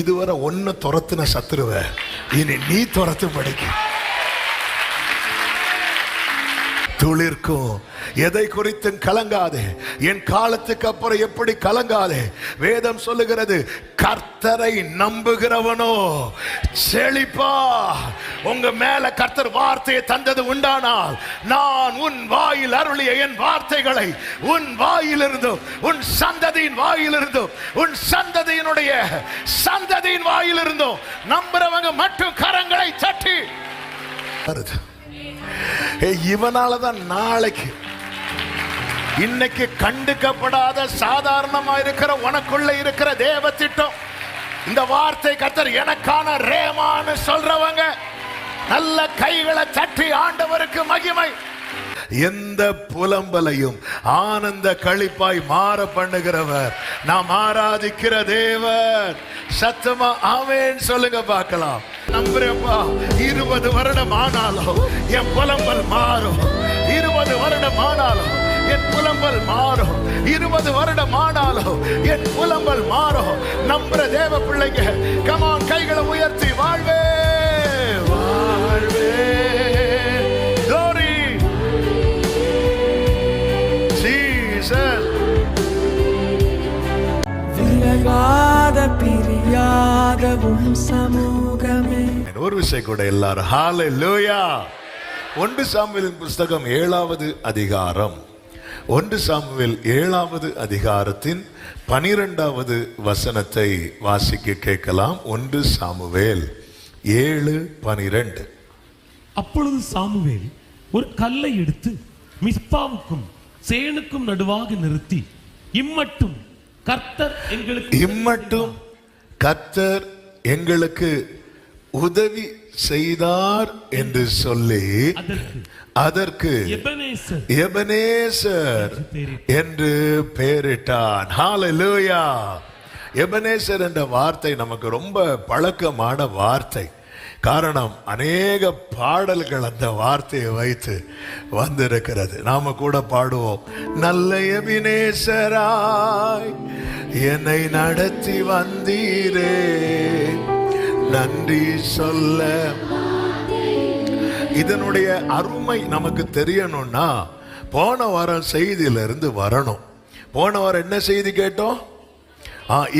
இதுவரை ஒன்னு துரத்துன சத்துருவ இனி நீ துரத்து படிக்க துளிர்க்கும். எதை குறித்தும் கலங்காதே. என் காலத்துக்கு அப்புறம் எப்படி கலங்காதே. வேதம் சொல்லுகிறது, கர்த்தரை நம்புகிறவனோ செழிப்பா. உங்க மேல கர்த்தர் வார்த்தையை தந்தது உண்டானால், நான் உன் வாயில் அருளிய என் வார்த்தைகளை உன் வாயிலிருந்தும் உன் சந்ததியின் வாயிலிருந்தும் உன் சந்ததியினுடைய சந்ததியின் வாயிலிருந்தும் நம்புறவங்க மட்டும் கரங்களை தட்டி. இவனாலதான் நாளைக்கு இன்னைக்கு கண்டுக்கப்படாத சாதாரணமா இருக்கிற உனக்குள்ள இருக்கிற தேவ திட்டம், இந்த வார்த்தை கர்த்தர் எனக்கான ரேமான்னு சொல்றவங்க நல்ல கைகளை தட்டி ஆண்டவருக்கு மகிமை. எந்த புலம்பலையும் ஆனந்த களிப்பாய் மாற பண்ணுகிறவர் நாம் ஆராதிக்கிற தேவர். சத்தமா ஆமென் சொல்லுங்க பார்க்கலாம். நம்புறேப்பா, 20 வருடம் ஆனாலும் என் புலம்பல் மாறும். 20 வருடம் ஆனாலும் என் புலம்பல் மாறும். 20 வருடம் ஆனாலும் என் புலம்பல் மாறும். நம்புற தேவ பிள்ளைங்க, கமான், கைகளை உயர்த்தி வாழ்வே வாழ்வே. glory Jesus. விலகாத பிரியாத சமூகமே. ஒரு விஷயம் கூட எல்லாரும் ஹalleluya. 1 சாமுவேலின் புஸ்தகம் 7வது அதிகாரம், 1 சாமுவேல் 7வது அதிகாரத்தின் 12வது வசனத்தை வாசிக்க கேட்கலாம். 1 சாமுவேல் 7:12. அப்பொழுது சாமுவேல் ஒரு கல்லை எடுத்து மிஸ்பாவுக்கும் சேனுக்கும் நடுவாக நிறுத்தி, இம்மட்டும் கர்த்தர் எங்களுக்கு உதவி செய்தார் என்று சொல்லி அதற்கு எபனேசர் என்று பெயரிட்டான். ஹalleluya. எபனேசர் என்ற வார்த்தை நமக்கு ரொம்ப பழக்கமான வார்த்தை. காரணம், அநேக பாடல்கள் அந்த வார்த்தையை வைத்து வந்திருக்கிறது. நாம கூட பாடுவோம், நல்ல எபினேசராய் என்னை நடத்தி வந்தீரே, நன்றி சொல்ல. இதனுடைய அருமை நமக்கு தெரியணும்னா போன வாரம் செய்தியிலிருந்து வரணும். போன வாரம் என்ன செய்தி கேட்டோம்?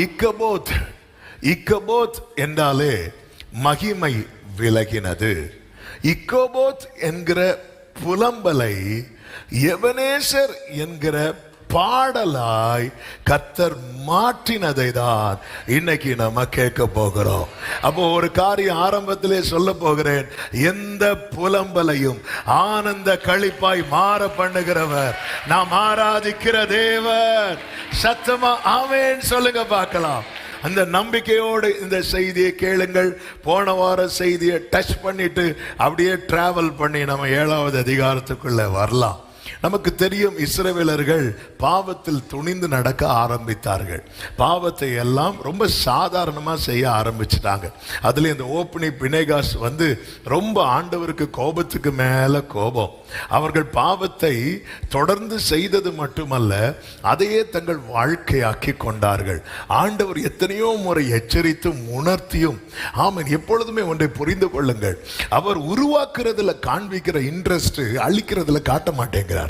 இக்கபோத். இக்கபோத் என்றாலே மகிமை விலகினது. இக்கோபோத் என்கிற புலம்பலை எபனேசர் என்கிற பாடலாய் கர்த்தர் மாற்றினதை தான் இன்னைக்கு நம்ம கேட்க போகிறோம். அப்போ ஒரு காரியம் ஆரம்பத்திலே சொல்ல போகிறேன். எந்த புலம்பலையும் ஆனந்த களிப்பாய் மாற பண்ணுகிறவர் நாம் ஆராதிக்கிற தேவர். சத்தமா ஆமென் சொல்லுங்க பார்க்கலாம். அந்த நம்பிக்கையோடு இந்த செய்தியை கேளுங்கள். போன வார செய்தியை டச் பண்ணிட்டு அப்படியே டிராவல் பண்ணி நம்ம 7வது அதிகாரத்துக்குள்ள வரலாம். நமக்கு தெரியும், இஸ்ரவேலர்கள் பாவத்தில் துணிந்து நடக்க ஆரம்பித்தார்கள். பாவத்தை எல்லாம் ரொம்ப சாதாரணமா செய்ய ஆரம்பிச்சிட்டாங்க. அதுல இந்த ஓப்னி பினேகாஸ் ரொம்ப ஆண்டவருக்கு கோபத்துக்கு மேல கோபம். அவர்கள் பாவத்தை தொடர்ந்து செய்தது மட்டுமல்ல, அதையே தங்கள் வாழ்க்கையாக்கி கொண்டார்கள். ஆண்டவர் எத்தனையோ முறை எச்சரித்தும் உணர்த்தியும், ஆமென், எப்பொழுதுமே ஒன்றை புரிந்து கொள்ளுங்கள், அவர் உருவாக்குறதுல காண்பிக்கிற இன்ட்ரெஸ்ட் அழிக்கிறதுல காட்ட மாட்டேங்கிறார்.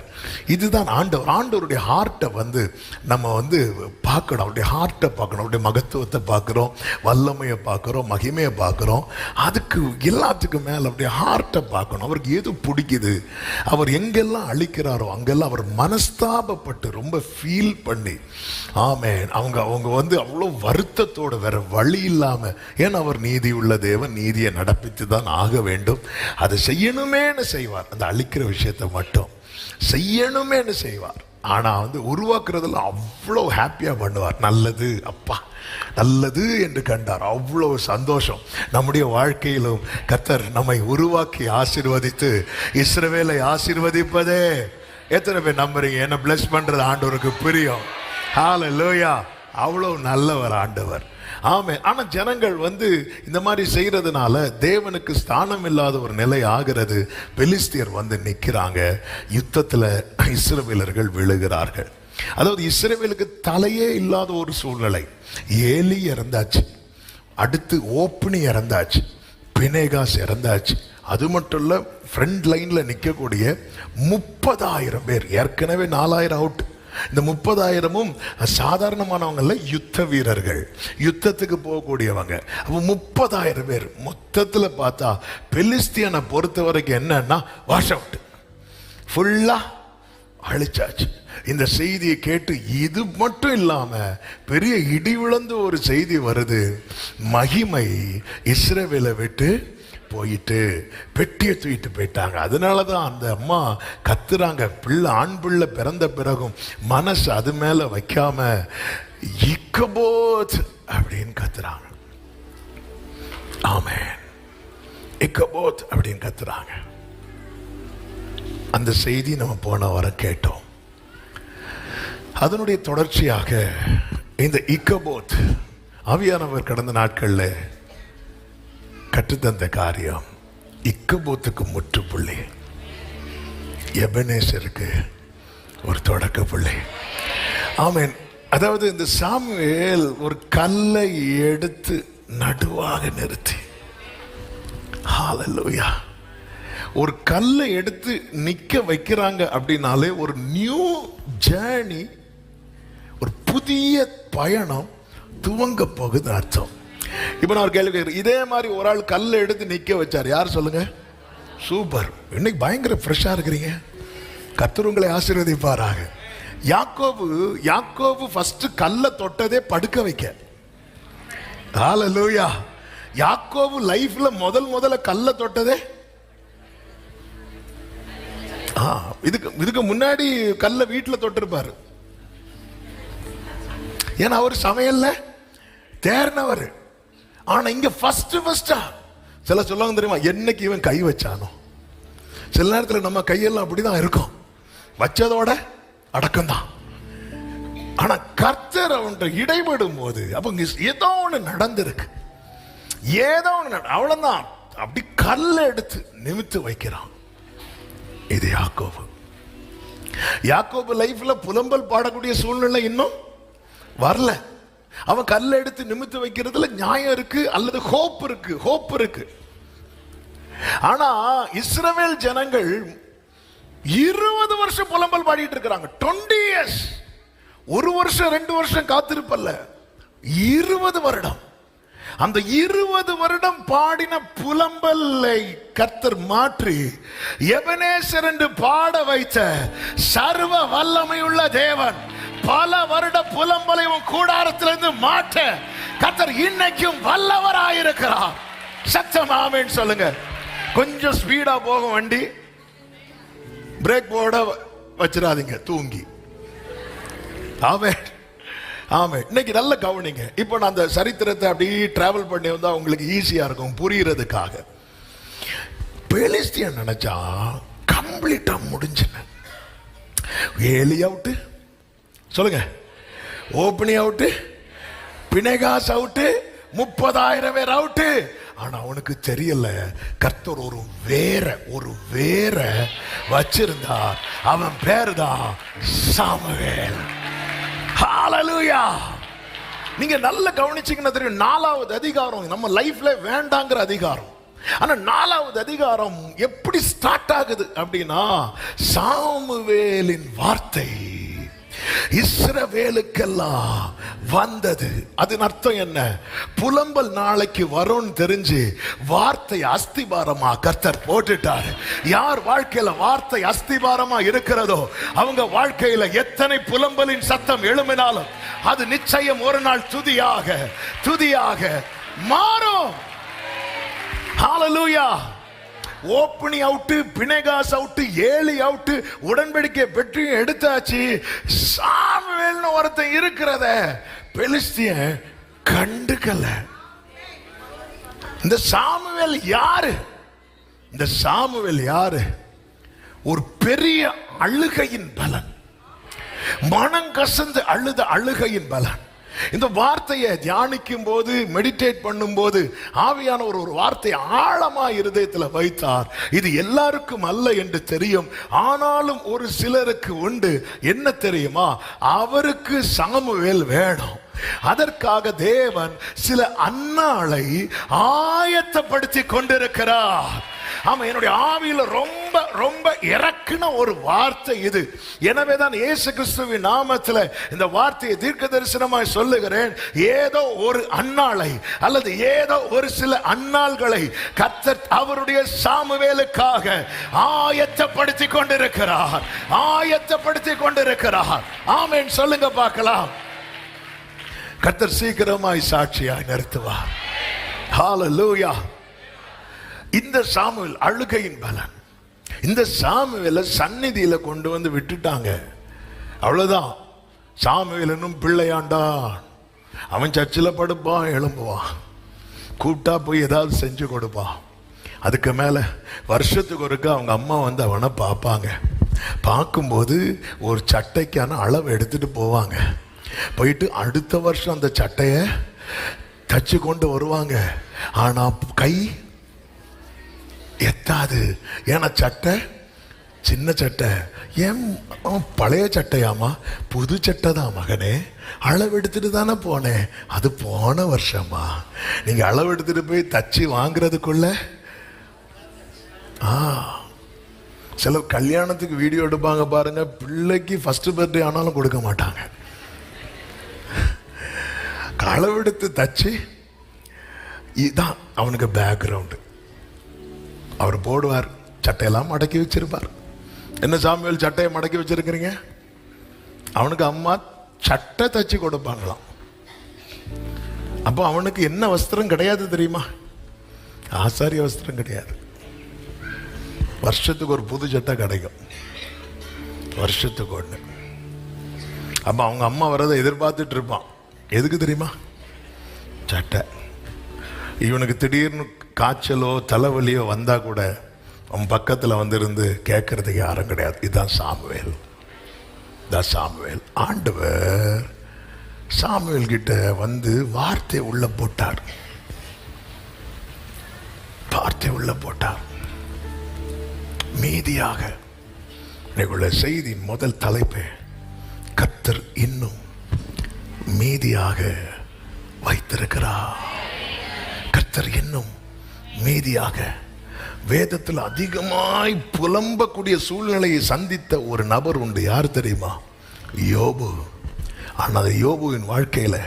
இதுதான் ஆண்டவர். ஆண்டவருடைய ஹார்ட்டை நம்ம பார்க்கணும். அவருடைய ஹார்ட்டை பார்க்கணும். அவருடைய மகத்துவத்தை பார்க்கிறோம், வல்லமையை பார்க்கிறோம், மகிமையை பார்க்கிறோம். அதுக்கு எல்லாத்துக்கும் மேல அவருடைய ஹார்ட்டை பார்க்கணும். அவருக்கு எது பிடிக்குது, அவர் எங்கெல்லாம் அழிக்கிறாரோ அங்கெல்லாம் அவர் மனஸ்தாபப்பட்டு ரொம்ப ஃபீல் பண்ணி, ஆமென், அவங்க அவ்வளோ வருத்தத்தோட வேற வழி இல்லாம, ஏன்னா அவர் நீதி உள்ள தேவன், நீதியை நடப்பித்து தான் ஆக வேண்டும். அதை செய்யணுமேன்னு செய்வார். அந்த அழிக்கிற விஷயத்தை மட்டும் செய்யணுமேன்னு செய்வார். ஆனா உருவாக்குறதுல அவ்வளோ ஹாப்பியா பண்ணுவார். நல்லது அப்பா, நல்லது என்று கண்டார். அவ்வளவு சந்தோஷம். நம்முடைய வாழ்க்கையிலும் கர்த்தர் நம்மை உருவாக்கி ஆசீர்வதித்து இஸ்ரவேலை ஆசீர்வதிப்பதே எத்தனை பேர் நம்புறீங்க? என்ன பிளஸ் பண்றது ஆண்டவருக்கு பிரியம். ஹalleluya. அவ்வளவு நல்லவர் ஆண்டவர். ஆமென். ஆனா ஜனங்கள் இந்த மாதிரி செய்யறதுனால தேவனுக்கு ஸ்தானம் இல்லாத ஒரு நிலை ஆகிறது. பெலிஸ்தியர் நிக்கிறாங்க. யுத்தத்துல இஸ்ரவேலர்கள் விழுகிறார்கள். அதாவது இஸ்ரவேலுக்கு தலையே இல்லாத ஒரு சூழ்நிலை. ஏலி இறந்தாச்சு, அடுத்து ஓப்னி இறந்தாச்சு, பினேகாஸ் இறந்தாச்சு. அது மட்டும் இல்ல, ஃப்ரண்ட் லைன்ல நிற்கக்கூடிய 30,000 பேர், ஏற்கனவே 4,000 அவுட். இந்த 30,000ம் சாதாரணமானவங்கள, யுத்த வீரர்கள், யுத்தத்துக்கு போகக்கூடியவங்க. அப்போ 30,000 பேர் மொத்தத்தில் பார்த்தா பெலிஸ்தியனை பொறுத்த வரைக்கும் என்னன்னா வாஷ் அவுட், ஃபுல்லா அழிச்சாச்சு. இந்த செய்தியை கேட்டு இது மட்டும் இல்லாம பெரிய இடி விழுந்து ஒரு செய்தி வருது. மகிமை இஸ்ரவேலை விட்டு போயிட்டு பெட்டியை தூக்கிட்டு போயிட்டாங்க. அதனாலதான் அந்த அம்மா கத்துறாங்க. பிள்ளை, ஆண் பிள்ளை பிறந்த பிறகும் மனசு அது மேல வைக்காம இக்கபோத் அப்படின்னு கத்துறாங்க. ஆமென், இக்கபோத் அப்படின்னு கத்துறாங்க. அந்த செய்தி நம்ம போன வாரம் கேட்டோம். அதனுடைய தொடர்ச்சியாக இந்த இக்கபோத் ஆவியானவர் கடந்த நாட்கள்ல கற்றுத்தந்த காரியம், இக்கபோத்துக்கு முற்றுப்புள்ளி எபனேசருக்கு ஒரு தொடக்க புள்ளி. ஆமென். அதாவது இந்த சாமுவேல் ஒரு கல்லை எடுத்து நடுவாக நிறுத்தி, ஹல்லேலூயா, ஒரு கல்லை எடுத்து நிக்க வைக்கிறாங்க அப்படின்னாலே ஒரு நியூ ஜேர்னி, ஒரு புதிய பயணம் துவங்க போகுது அர்த்தம். இப்ப நான் ஒரு கேள்வி கேட்கிறேன். இதே மாதிரி ஒரு ஆள் கல்லை எடுத்து நிக்க வச்சார், யார் சொல்லுங்க? சூப்பர், இன்னைக்கு பயங்கர ஃப்ரெஷ்ஷா இருக்கிறீங்க. கர்த்தர் உங்களை ஆசீர்வதிப்பாராக. யாக்கோபு ஃபர்ஸ்ட் கல்லை தொட்டதே படுக்க வைக்க. ஹல்லேலூயா. யாக்கோபு லைஃப்ல முதல்ல கல்லை தொட்டதே, இதுக்கு முன்னாடி கல்லை வீட்டில் தொட்டிருப்பாரு. ஏன்னா அவர் சமையல்ல தேர்னவர். ஆனா இங்க ஃபர்ஸ்டா சில சொல்லுவாங்க தெரியுமா, என்னைக்கு இவன் கை வச்சானோ. சில நேரத்தில் நம்ம கையெல்லாம் அப்படிதான் இருக்கும், வச்சதோட அடக்கம் தான். ஆனா கர்த்தர் அவன் இடைபடும் போது அப்ப ஏதோ ஒண்ணு நடந்திருக்கு, ஏதோ ஒண்ணு, அவ்வளவுதான். அப்படி கல்லை எடுத்து நிமித்து வைக்கிறான். இது யாக்கோபு லைஃப்ல புலம்பல் பாடக்கூடிய சூழ்நிலை இன்னும் வரல. அவன் கல்லை எடுத்து நிமித்து வைக்கிறதுல நியாயம் இருக்கு, அல்லது ஹோப் இருக்கு. ஆனா இஸ்ரவேல் ஜனங்கள் 20 வருஷம் புலம்பல் பாடிட்டு இருக்கிறாங்க. 20 years, 1 வருஷம் 2 வருஷம் காத்திருப்பல்ல, 20 வருடம். அந்த 20 வருடம் பாடின புலம்பலை கர்த்தர் மாற்றி எபனேசர் என்று பாட வைத்த சர்வ வல்லமையுள்ள தேவன் பல வருட புலம்பலை கூடாரத்திலிருந்து மாற்ற கர்த்தர் இன்னைக்கும் வல்லவராயிருக்கிறார். சத்தம் ஆமென் சொல்லுங்க. கொஞ்சம் ஸ்பீடா போகும் வண்டி, பிரேக் போட வச்சிடாதீங்க தூங்கி. ஆமென். ஆமா, இன்னைக்கு நல்ல கவனிங்க. இப்போ நான் அந்த சரித்திரத்தை அப்படியே டிராவல் பண்ணி வந்தா உங்களுக்கு ஈஸியா இருக்கும் புரியறதுக்காக. பெலிஸ்தியன் நினைச்சா கம்ப்ளீட்டா முடிஞ்சுன. ஏலி அவுட்டு, சொல்லுங்க, ஓப்பனி அவுட்டு, பினேகாஸ் அவுட்டு, 30,000 பேர் அவுட்டு. ஆனா அவனுக்கு தெரியல, கர்த்தர் ஒரு வேற வச்சிருந்தார். அவன் பேரு தான் சாமுவேல். ஹல்லேலூயா. நீங்க நல்ல கவனிச்சீங்கன்னா தெரியும், 4வது அதிகாரம் நம்ம லைஃப்ல வேண்டாங்கிற அதிகாரம். ஆனா 4வது அதிகாரம் எப்படி ஸ்டார்ட் ஆகுது அப்படின்னா, சாமுவேலின் வார்த்தை இஸ்ரவேலுக்கெல்லாம் வந்தது. அதன் அர்த்தம் என்ன? புலம்பல் நாளைக்கு வரும்னு தெரிஞ்சு வார்த்தை அஸ்திபாரமா கர்த்தர் போட்டுட்டார். யார் வாழ்க்கையில வார்த்தை அஸ்திபாரமா இருக்கிறதோ அவங்க வாழ்க்கையில எத்தனை புலம்பலின் சத்தம் எழும்பினாலும் அது நிச்சயம் ஒரு நாள் துதியாக மாறும். Hallelujah. Hophni out, Phinehas out, Eli out, உடன்படிக்கை வெற்றியும் எடுத்தாச்சு. சாமுவேல்னு ஒருத்தன் இருக்கிறத பெலிஸ்தியன் கண்டுக்கல. இந்த சாமுவேல் யாரு? ஒரு பெரிய அழுகையின் பலன், மனம் கசந்து அழுகையின் பலன். இந்த வார்த்தையை தியானிக்கும் போது, மெடிடேட் பண்ணும் போது ஆவியானவர் ஒரு வார்த்தை ஆழமா இருதயத்தில் வைத்தார். இது எல்லாருக்கும் அல்ல என்று தெரியும், ஆனாலும் ஒரு சிலருக்கு உண்டு. என்ன தெரியுமா? அவருக்கு சாமுவேல் வேணும். அதற்காக தேவன் சில அன்னாளை ஆயத்தப்படுத்தி கொண்டிருக்கிறார். ஆமா, என்னுடைய ஆவியில ரொம்ப ரொம்ப இறக்குன ஒரு வார்த்தை இது. எனவேதான் இயேசு கிறிஸ்துவின் நாமத்தில் இந்த வார்த்தையை தீர்க்க தரிசனமாய் சொல்லுகிறேன். ஏதோ ஒரு அன்னாளை அல்லது ஏதோ ஒரு சில அன்னாள்களை கர்த்தர் அவருடைய சாமுவேலுக்காக ஆயத்தப்படுத்தி கொண்டிருக்கிறார், ஆயத்தப்படுத்தி கொண்டிருக்கிறார். ஆமென் சொல்லுங்க பார்க்கலாம். கர்த்தர் சீக்கிரமாய் சாட்சியாய் நிறுத்துவார். ஹல்லேலூயா. இந்த சாமுவேல் அழுகையின் பலன், இந்த சாமுவேலை சந்நிதியில கொண்டு வந்து விட்டுட்டாங்க. அவ்வளவுதான். சாமுவேல் என்னும் பிள்ளையாண்டான். அவன் சர்ச்சில் படுப்பான், எழும்புவான், கூப்பிட்டா போய் ஏதாவது செஞ்சு கொடுப்பான். அதுக்கு மேல வருஷத்துக்கு ஒருக்கா அவங்க அம்மா வந்து அவனை பார்ப்பாங்க. பார்க்கும்போது ஒரு சட்டைக்கான அளவு எடுத்துட்டு போவாங்க. போயிட்டு அடுத்த வருஷம் அந்த சட்டையை தச்சு கொண்டு வருவாங்க. ஆனா கை எத்தாது. ஏன்னா சட்டை சின்ன சட்டை. ஏன் பழைய சட்டையாமா? புது சட்டை தான் மகனே, அளவு எடுத்துட்டு தானே போனேன். அது போன வருஷமா. நீங்க அளவு எடுத்துட்டு போய் தச்சு வாங்குறதுக்குள்ள சில கல்யாணத்துக்கு வீடியோ எடுப்பாங்க பாருங்க, பிள்ளைக்கு ஃபர்ஸ்ட் பர்த்டே ஆனாலும் கொடுக்க மாட்டாங்க. அளவெடுத்து தச்சு இதுதான் அவனுக்கு பேக்ரவுண்டு. அவர் போடுவார், சட்டையெல்லாம் மடக்கி வச்சிருப்பார். என்ன சாமுவேல் சட்டையை மடக்கி வச்சிருக்கிறீங்க? அவனுக்கு அம்மா சட்டை தச்சு கொடுப்பாங்களாம். அப்போ அவனுக்கு என்ன வஸ்திரம் கிடையாது தெரியுமா? ஆசாரிய வஸ்திரம் கிடையாது. வருஷத்துக்கு ஒரு புது சட்டை கிடைக்கும், வருஷத்துக்கு ஒன்று. அப்போ அவங்க அம்மா வரதை எதிர்பார்த்துட்டு இருப்பான். எதுக்கு தெரியுமா? சட்டை. இவனுக்கு திடீர்னு காய்ச்சலோ தலைவலியோ வந்தா கூட அவன் பக்கத்தில் வந்திருந்து கேட்கறதுக்கு யாரும் கிடையாது. இதுதான் சாமுவேல், தான் சாமுவேல். ஆண்டவர் சாமுவேல் கிட்ட வந்து வார்த்தை உள்ள போட்டார், வார்த்தை உள்ள போட்டார். மீதியாக உள்ள செய்தி முதல் தலைப்பு, கர்த்தர் இன்னும் மீதியாக வைத்திருக்கிறார். கர்த்தர் இன்னும் மீதியாக. வேதத்தில் அதிகமாய் புலம்பக்கூடிய சூழ்நிலையை சந்தித்த ஒரு நபர் உண்டு. யார் தெரியுமா? யோபு. ஆனால் யோபுவின் வாழ்க்கையில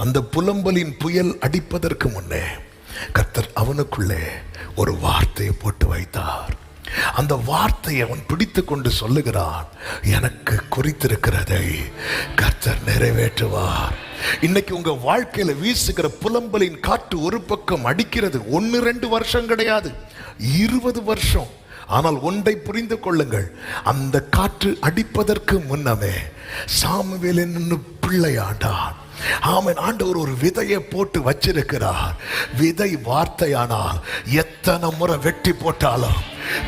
அந்த புலம்பலின் புயல் அடிப்பதற்கு முன்னே கர்த்தர் அவனுக்குள்ளே ஒரு வார்த்தையை போட்டு வைத்தார். அந்த வார்த்தையை அவன் பிடித்து கொண்டு சொல்லுகிறான், எனக்கு குறித்திருக்கிறதை கர்த்தர் நிறைவேற்றுவார். இன்னைக்கு உங்க வாழ்க்கையில வீசுகிற புலம்பலின் காற்று ஒரு பக்கம் அடிக்கிறது. 1-2 வருஷம் கிடையாது, 20 வருஷம். ஆனால் ஒன்றை புரிந்து கொள்ளுங்கள், அந்த காற்று அடிப்பதற்கு முன்னமே சாமுவேல் என்னும் பிள்ளையாண்டான். ஆமென். ஆண்டவர் ஒரு விதையை போட்டு வச்சிருக்கிறார். விதை வார்த்தையானால் எத்தனை முறை வெட்டி போட்டாலும்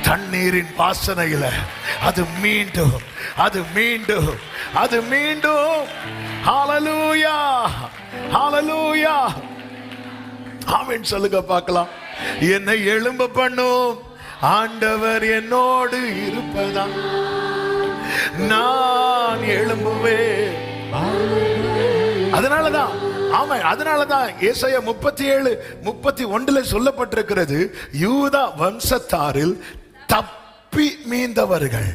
தண்ணீரின் வாசனையில அது மீண்டும், அது மீண்டும், அது மீண்டும். ஹல்லேலூயா, ஹல்லேலூயா. ஆமென் சொல்லுங்க பார்க்கலாம். என்னை எழும்ப பண்ணும் ஆண்டவர் என்னோடு இருப்பதா நான் எழும்புவேன். அதனாலதான், ஆமா, அதனாலதான் ஏசாயா 37:31 சொல்லப்பட்டிருக்கிறது, யூதா வம்சத்தாரில் தப்பி மீந்தவர்கள்.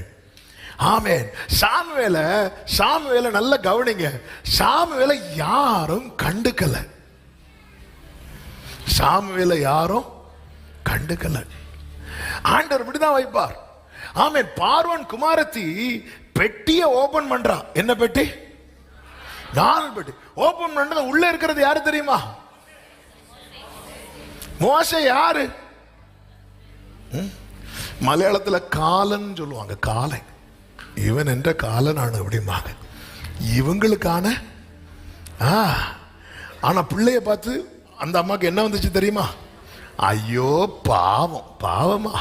ஆமென். சாமுவேல நல்ல கவனிங்க. சாமுவேலை யாரும் கண்டுக்கல, சாமுவேலை யாரும் கண்டுக்கல. ஆண்டவர் இப்படிதான் வைப்பார். ஆமென். பார்வோன் குமாரத்தி பெட்டியை ஓபன் பண்றா. என்ன பெட்டி? 4 பெட்டி ஓபன் பண்ணது. உள்ள இருக்கிறது யாரு தெரியுமா? மோசே. யாரு? மலையாளத்துல காலன் சொல்லுவாங்க. காலை. இவன் என்ற காலனான அப்படிம்பாங்க. இவங்களுக்கான ஆனா பிள்ளைய பார்த்து அந்த அம்மாக்கு என்ன வந்துச்சு தெரியுமா? ஐயோ பாவம், பாவமா,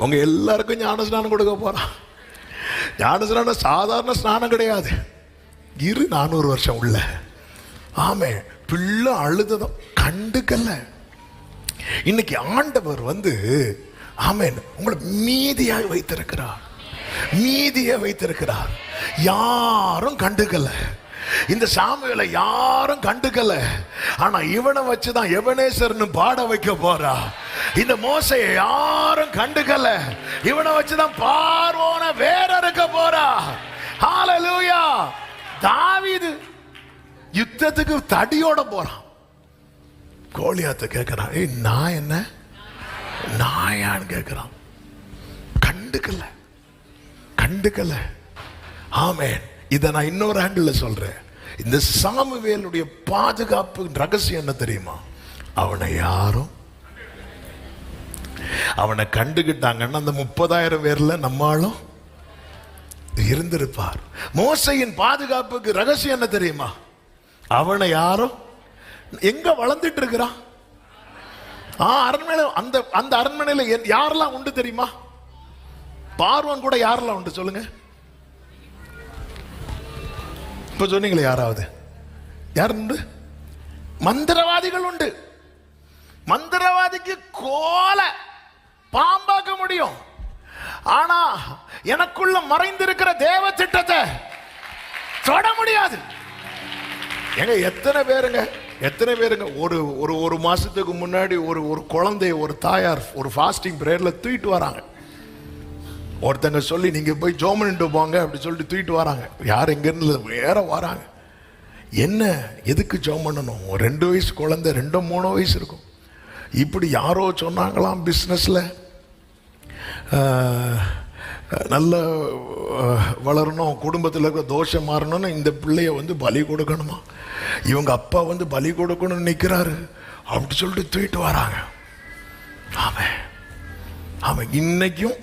உங்க எல்லாருக்கும் ஞான ஸ்நானம் கொடுக்க போறான். ஞான ஸ்நானம் சாதாரண ஸ்நானம் கிடையாது. 400 வருஷம் உள்ள. ஆமே. பிள்ளை அழுததும் கண்டுக்கல்ல. இன்னைக்கு ஆண்டவர் வந்து ஆமென் உங்களை மீதியாக வைத்திருக்கிறார், மீதியை வைத்திருக்கிறார். யாரும் கண்டுக்கல. இந்த சாமுவேலை யாரும் கண்டுக்கல, ஆனா இவனை வச்சுதான் எபனேசர்னு பாட வைக்க போறா. இந்த மோசையை யாரும் கண்டுக்கல, இவனை வச்சுதான் பார்வோனை வேற இருக்க போறா. ஹalleluya. தாவீது யுத்தத்துக்கு தடியோட போறான். கோலியாத்தை கேட்கிறான், நான் என்ன நாயான்னு கேட்கிறான். கண்டுக்கல. ஆமென். இதை நான் இன்னொரு ஆங்கிள் சொல்றேன். இந்த சாமுவேலுடைய பாதுகாப்பு ரகசியம் என்ன தெரியுமா? அவனை கண்டுகிட்டாங்கன்னா அந்த 30,000 பேர்ல நம்மளும் இருந்திருப்பார். மோசையின் பாதுகாப்புக்கு ரகசியம் என்ன தெரியுமா? அவனை யாரும் எங்க வளர்ந்துட்டு இருக்கிறான்? அரண்மனை. அந்த அரண்மனையில யாரெல்லாம் உண்டு தெரியுமா? பார்வன் கூட யாரெல்லாம் உண்டு சொல்லுங்க. இப்ப சொன்னீங்களே யாராவது யார் உண்டு? மந்திரவாதிகள் உண்டு. மந்திரவாதிக்கு கோல பாம்பாக்க முடியும், ஆனா எனக்குள்ள மறைந்திருக்கிற தேவ திட்டத்தை தொட முடியாது. எங்க எத்தனை பேருங்க ஒரு மாசத்துக்கு முன்னாடி ஒரு குழந்தைய ஒரு தாயார் ஒரு ஃபாஸ்டிங் பிரேயர்ல தூக்கிட்டு வராங்க. ஒருத்தங்க சொல்லி நீங்க போய் ஜோமனிட்டு போங்க அப்படி சொல்லிட்டு தூக்கிட்டு வராங்க. யார் எங்க இருந்து வேற வராங்க. என்ன எதுக்கு ஜோம் பண்ணணும்? 2 வயசு குழந்தை, 2-3 வயசு இருக்கும். இப்படி யாரோ சொன்னாங்களாம், பிஸ்னஸ்ல நல்ல வளரணும், குடும்பத்தில் இருக்கிற தோஷம் மாறணும்னு இந்த பிள்ளைய பலி கொடுக்கணுமா, இவங்க அப்பா பலி கொடுக்கணும்னு நிற்கிறாரு அப்படி சொல்லிட்டு தூக்கிட்டு வராங்க. அவன் இன்னைக்கும்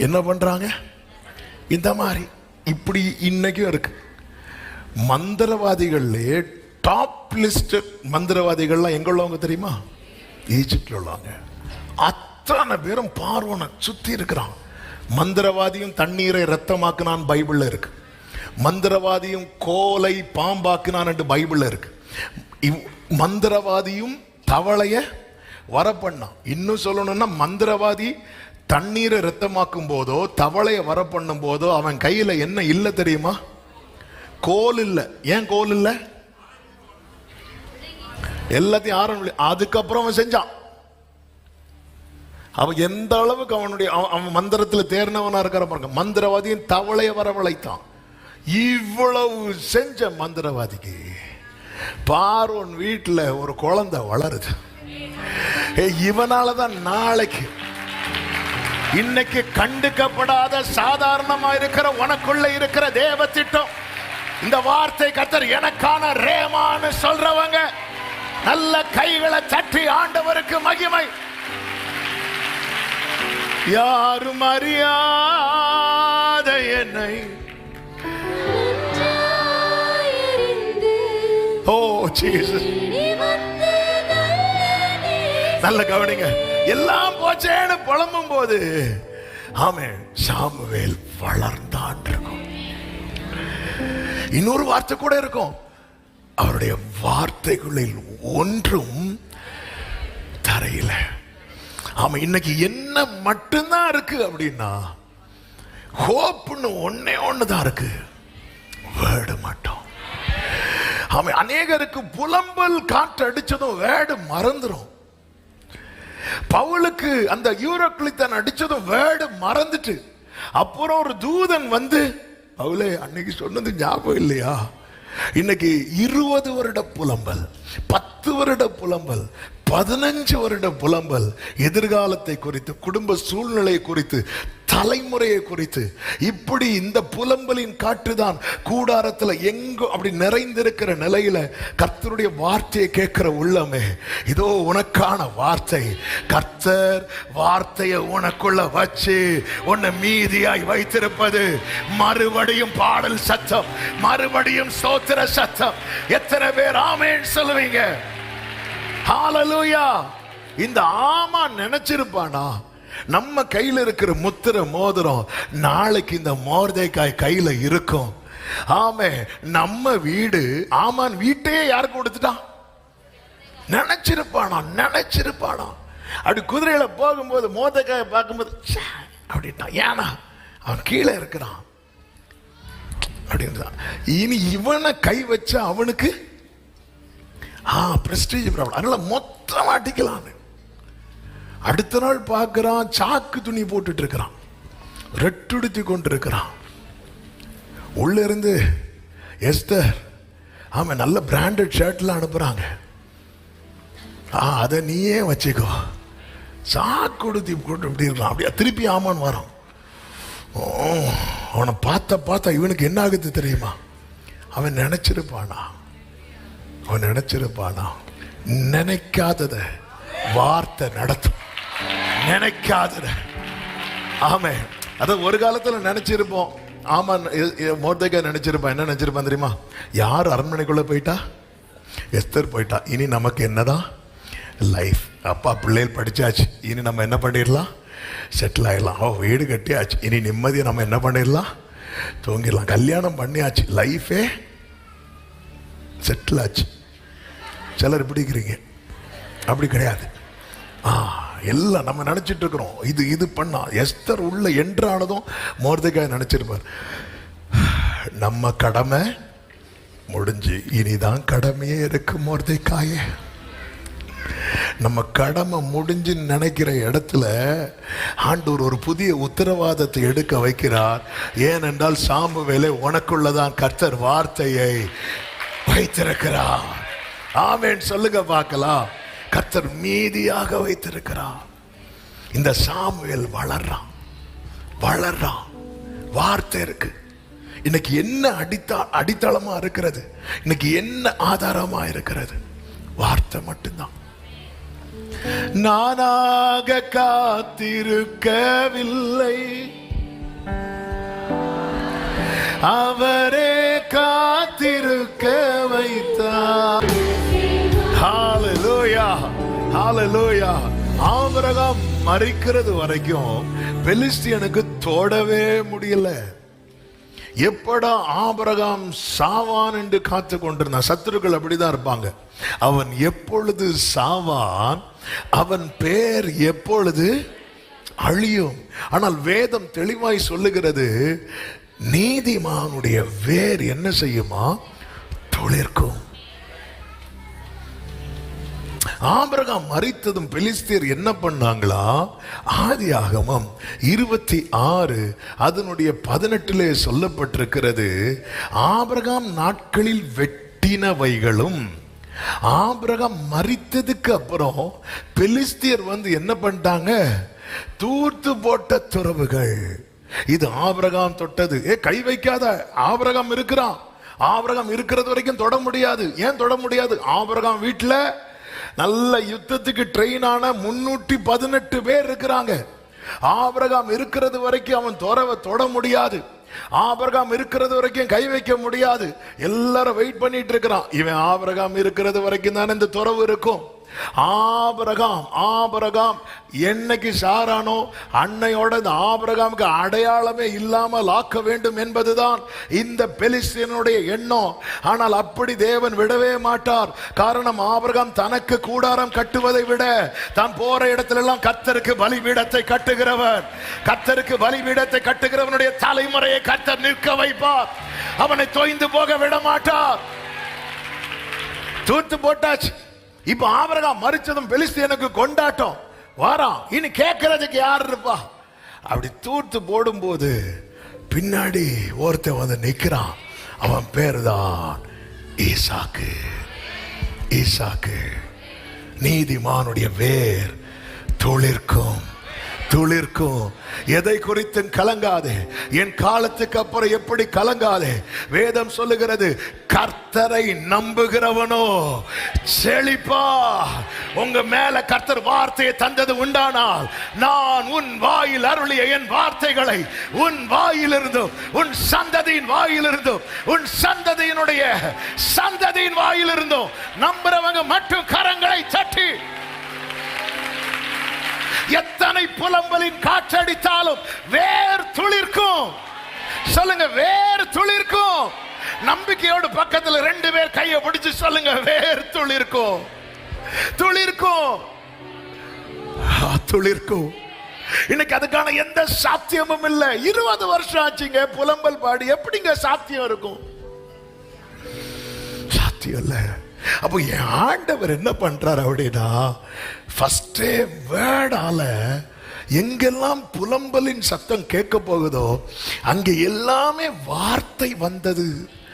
என்ன பண்றாங்க? இந்த மாதிரி இப்படி இன்னைக்கும் இருக்கு. மந்திரவாதிகள்லே டாப் லிஸ்ட் மந்திரவாதிகள்லாம் எங்க உள்ளவங்க தெரியுமா? ஈஜிப்ட்ல உள்ளவங்க. அத்தனை பேரும் பார்வோனை சுத்தி இருக்கிறான். மந்திரவாதியும் தண்ணீரை ரத்தமாக்குனான் பைபிள்ல இருக்கு. மந்திரவாதியும் கோலை பாம்பாக்குனான் என்று பைபிள்ல இருக்கு. மந்திரவாதியும் தவளைய வர பண்ணான். இன்னும் சொல்லணும்னா மந்திரவாதி தண்ணீரை ரத்தமாக்கும் போதோ தவளைய வர பண்ணும் போதோ அவன் கையில என்ன இல்ல தெரியுமா? கோல் இல்ல. ஏன் கோல் இல்ல? எல்லாத்தையும் ஆரம்பி அதுக்கப்புறம் அவன் செஞ்சான். அவன் எந்த அளவுக்கு அவன் மந்திரத்தில் தேர்ந்தவனா இருக்கிற பாருங்க. மந்திரவாதியின் தவளைய வரவழைத்தான். இவ்வளவு செஞ்ச மந்திரவாதிக்கு பார்வோன் வீட்டில் ஒரு குழந்தை வளருது. இவனாலதான் நாளைக்கு இன்னைக்கு கண்டுக்கப்படாத சாதாரணமா இருக்கிற உனக்குள்ள இருக்கிற தேவ திட்டம், இந்த வார்த்தை கர்த்தர் எனக்கான ரேமான்னு சொல்றவங்க நல்ல கைகளை தட்டி ஆண்டவருக்கு மகிமை. யாரும் அறியாத என்னை ஓ ஜீசஸ், நல்ல கவனிங்க. எல்லாம் போச்சேன்னு புலம்பும் போது ஆமென் சாமுவேல் வளர்ந்தான் இருக்கும். இன்னொரு வார்த்தை கூட இருக்கும், அவருடைய வார்த்தைகளில் ஒன்றும் தரையில. ஆமா, இன்னைக்கு என்ன மட்டும்தான் இருக்கு அப்படின்னா ஹோப்னு ஒண்ணுதான் இருக்கு, வேர்டு மட்டும். ஆமா, அநேகருக்கு புலம்பல் காற்று அடிச்சதும் வேர்டு மறந்துடும். பவுலுக்கு அந்த யூரோக்ளித்தான் அடிச்சதும் வேர்டு மறந்துட்டு அப்புறம் ஒரு தூதன் பவுலே அன்னைக்கு சொன்னது ஞாபகம் இல்லையா? இன்னைக்கு 20 வருட புலம்பல், 10 வருட புலம்பல், 15 வருட புலம்பல், எதிர்காலத்தை குறித்து, குடும்ப சூழ்நிலை குறித்து, தலைமுறையை குறித்து, இப்படி இந்த புலம்பலின் காற்றுதான் கூடாரத்தில் எங்கோ அப்படி நிறைந்திருக்கிற நிலையில கர்த்தருடைய வார்த்தையை கேட்கிற உள்ளமே, இதோ உனக்கான வார்த்தை. கர்த்தர் வார்த்தையை உனக்குள்ள வச்சு உன்னை மீதியாய் வைத்திருப்பது மறுபடியும் பாடல் சத்தம், மறுபடியும் ஸ்தோத்திர சத்தம். எத்தனை பேர் ஆமென் சொல்லுவீங்க? ஹalleluya. இந்த ஆமான் நினைச்சிருப்பானா நம்ம கையில இருக்கிற முத்திர மோதிரம் நாளைக்கு இந்த மோர்தேக்காய் கையில இருக்கும். ஆமே, நம்ம வீடு ஆமான் வீட்டையே யாருக்கு கொடுத்துட்டான்? நினைச்சிருப்பானா. அப்படி குதிரையில போகும்போது மோர்தேக்காயை பார்க்கும்போது அப்படின்ட்டான். ஏன்னா அவன் கீழே இருக்கிறான். அப்படின்றான். இனி இவனை கை வச்ச அவனுக்கு பிரஸ்டீஜ் ப்ராப்ளம். அதனால மொத்தம் அடிக்கலாம். அடுத்த நாள் பார்க்கிறான், சாக்கு துணி போட்டுட்டு இருக்கிறான், ரெட்டுடுத்தி கொண்டு இருக்கிறான். உள்ள இருந்து எஸ்தர் ஆமா நல்ல பிராண்டட் ஷர்ட்லாம் அனுப்புறாங்க. அதை நீயே வச்சுக்கோ. சாக்கு உடுத்தி போட்டு இப்படி இருக்கலாம். அப்படியே திருப்பி ஆமான்னு வரான். அவனை பார்த்தா இவனுக்கு என்ன ஆகுது தெரியுமா? அவன் நினைச்சிருப்பானா நினைக்காதத வார்த்தை நடத்தும். நினைக்காதத. ஆமே. அத ஒரு காலத்துல நினைச்சிருப்போம். ஆமா, மொர்தெகாய் நினைச்சிருப்பான். என்ன நினைச்சிருப்பான் தெரியுமா? யார் அரண்மனைக்குள்ள போயிட்டா? எஸ்தர் போயிட்டா. இனி நமக்கு என்னதான் லைஃப். அப்பா பிள்ளைகள் படிச்சாச்சு, இனி நம்ம என்ன பண்ணிடலாம்? செட்டில் ஆகிடலாம். வீடு கட்டியாச்சு, இனி நிம்மதியை நம்ம என்ன பண்ணிடலாம்? தூங்கிடலாம். கல்யாணம் பண்ணியாச்சு, லைஃபே செட்டில் ஆச்சு. சிலர் பிடிக்கிறீங்க, அப்படி கிடையாது. எல்லாம் நம்ம நினைச்சிட்டு இருக்கிறோம். இது பண்ணா எஸ்தர் உள்ள என்றானதும் மொர்தெகாய் நினைச்சிருப்பார், நம்ம கடமை முடிஞ்சு இனிதான் கடமையே இருக்கு. மொர்தெகாயே, நம்ம கடமை முடிஞ்சு நினைக்கிற இடத்துல ஆண்டவர் ஒரு புதிய உத்தரவாதத்தை எடுக்க வைக்கிறார். ஏனென்றால் சாமுவேலே, உனக்குள்ளதான் கர்த்தர் வார்த்தையை வைத்திருக்கிறார். ஆமென் சொல்லுங்க பார்க்கலாம். கர்த்தர் மீதியாக வைத்திருக்கிறார். இந்த சாமுவேல் வளர்றான். வார்த்தை இருக்கு. இன்னைக்கு என்ன அடித்தளமா இருக்கிறது? இன்னைக்கு என்ன ஆதாரமா இருக்கிறது? வார்த்தை மட்டும்தான். நானாக காத்திருக்கவில்லை, அவரே காத்திருக்க வைத்தார். ஹல்லேலூயா, ஹல்லேலூயா. ஆபிரகாம் மரிக்கிறது வரைக்கும் பெலிஸ்தியனுக்கு தோடவே முடியல. எப்படா ஆபிரகாம் சாவான் என்று காத்து கொண்டிருந்தான். சத்துருக்கள் அப்படிதான் இருப்பாங்க. அவன் எப்பொழுது சாவான், அவன் பேர் எப்பொழுது அழியும். ஆனால் வேதம் தெளிவாய் சொல்லுகிறது, நீதிமானுடைய வேர் என்ன செய்யுமா? துளிர்க்கும். ஆபிரகாம் மரித்ததும் பெலிஸ்தியர் என்ன பண்ணாங்களா? ஆதியாகமம் 26 அதனுடைய 18 சொல்லப்பட்டிருக்கிறது, ஆபிரகாம் நாட்களில் வெட்டினவைகளும் ஆபிரகாம் மரித்ததுக்கு அப்புறம் பெலிஸ்தியர் வந்து என்ன பண்ணிட்டாங்க? தூர்த்து போட்ட துறவுகள். இது ஆபிரகாம் தொட்டது. கை வைக்காத. ஆபிரகாம் இருக்கிறான். ஆபிரகாம் இருக்கிறது வரைக்கும் தொட முடியாது. ஏன் தொட முடியாது? ஆபிரகாம் வீட்டுல நல்ல யுத்தத்துக்கு ட்ரெயின் ஆன 318 பேர் இருக்கிறாங்க. ஆபிரகாம் இருக்கிறது வரைக்கும் அவன் தொட முடியாது. ஆபிரகாம் இருக்கிறது வரைக்கும் கை வைக்க முடியாது. எல்லாரும் வெயிட் பண்ணிட்டு இருக்கிறான். இவன் ஆபிரகாம் இருக்கிறது வரைக்கும் தானே இந்த துறவு இருக்கும். ஆபிரகாம் என்னைக்கு சாரானோ அன்னையோட இந்த ஆபிரகாமுக்கு அடையாளமே இல்லாமல் ஆக்க வேண்டும் என்பதுதான் இந்த பெலிஸ்தியனுடைய எண்ணம். ஆனால் அப்படி தேவன் விடவே மாட்டார். காரணம், ஆபிரகாம் தனக்கு கூடாரம் கட்டுவதை விட தான் போற இடத்துல எல்லாம் கர்த்தருக்கு பலிபீடத்தை கட்டுகிறவர். கர்த்தருக்கு பலிபீடத்தை கட்டுகிறவனுடைய தலைமுறையை கர்த்தர் நிற்க வைப்பார். அவனை தோய்ந்து போக விட மாட்டார். தூத்து போட்டாச்சு. இப்ப ஆபிரகாம் மரிச்சதும் பெலிஸ்தியனுக்கு கொண்டாட்டம் வாரான். இனி கேட்கறதுக்கு யார் இருப்பா? அப்படி தூத்து போடும் போது பின்னாடி ஒருத்தன் வந்து நிக்கிறான். அவன் பேரு தான் ஈசாக்கு. நீதிமானுடைய வேர் துளிர்க்கும். எதை குறித்தும் கலங்காதே. என் காலத்துக்கு அப்புறம் எப்படி கலங்காதே. வேதம் சொல்லுகிறது, கர்த்தரை நம்புகிறவனோ செழிப்பா. உங்க மேல கர்த்தர் வார்த்தையை தந்தது உண்டானால், நான் உன் வாயில் அருளிய என் வார்த்தைகளை உன் வாயிலிருந்தும் உன் சந்ததியின் வாயிலிருந்தும் உன் சந்ததியினுடைய சந்ததியின் வாயிலிருந்தும் நம்புறவங்க மட்டும் கரங்களை தட்டி, எத்தனை புலம்பலின் காற்றடித்தாலும் வேர் துளிர்க்கும். சொல்லுங்க, வேர் துளிர்க்கும். நம்பிக்கையோடு பக்கத்துல 2 பேர் கையை பிடிச்சு சொல்லுங்க, வேர் துளிர்க்கும். இன்னைக்கு அதுக்கான எந்த சாத்தியமும் இல்லை. 20 வருஷம் ஆச்சுங்க புலம்பல் பாடி, எப்படிங்க சாத்தியம் இருக்கும்? சாத்தியம் இல்ல. அப்போ என் ஆண்டவர் என்ன பண்றாரு அப்படின்னா, ஃபர்ஸ்டே வேர்டால எங்கெல்லாம் புலம்பலின் சத்தம் கேட்க போகுதோ அங்கே எல்லாமே வார்த்தை வந்தது.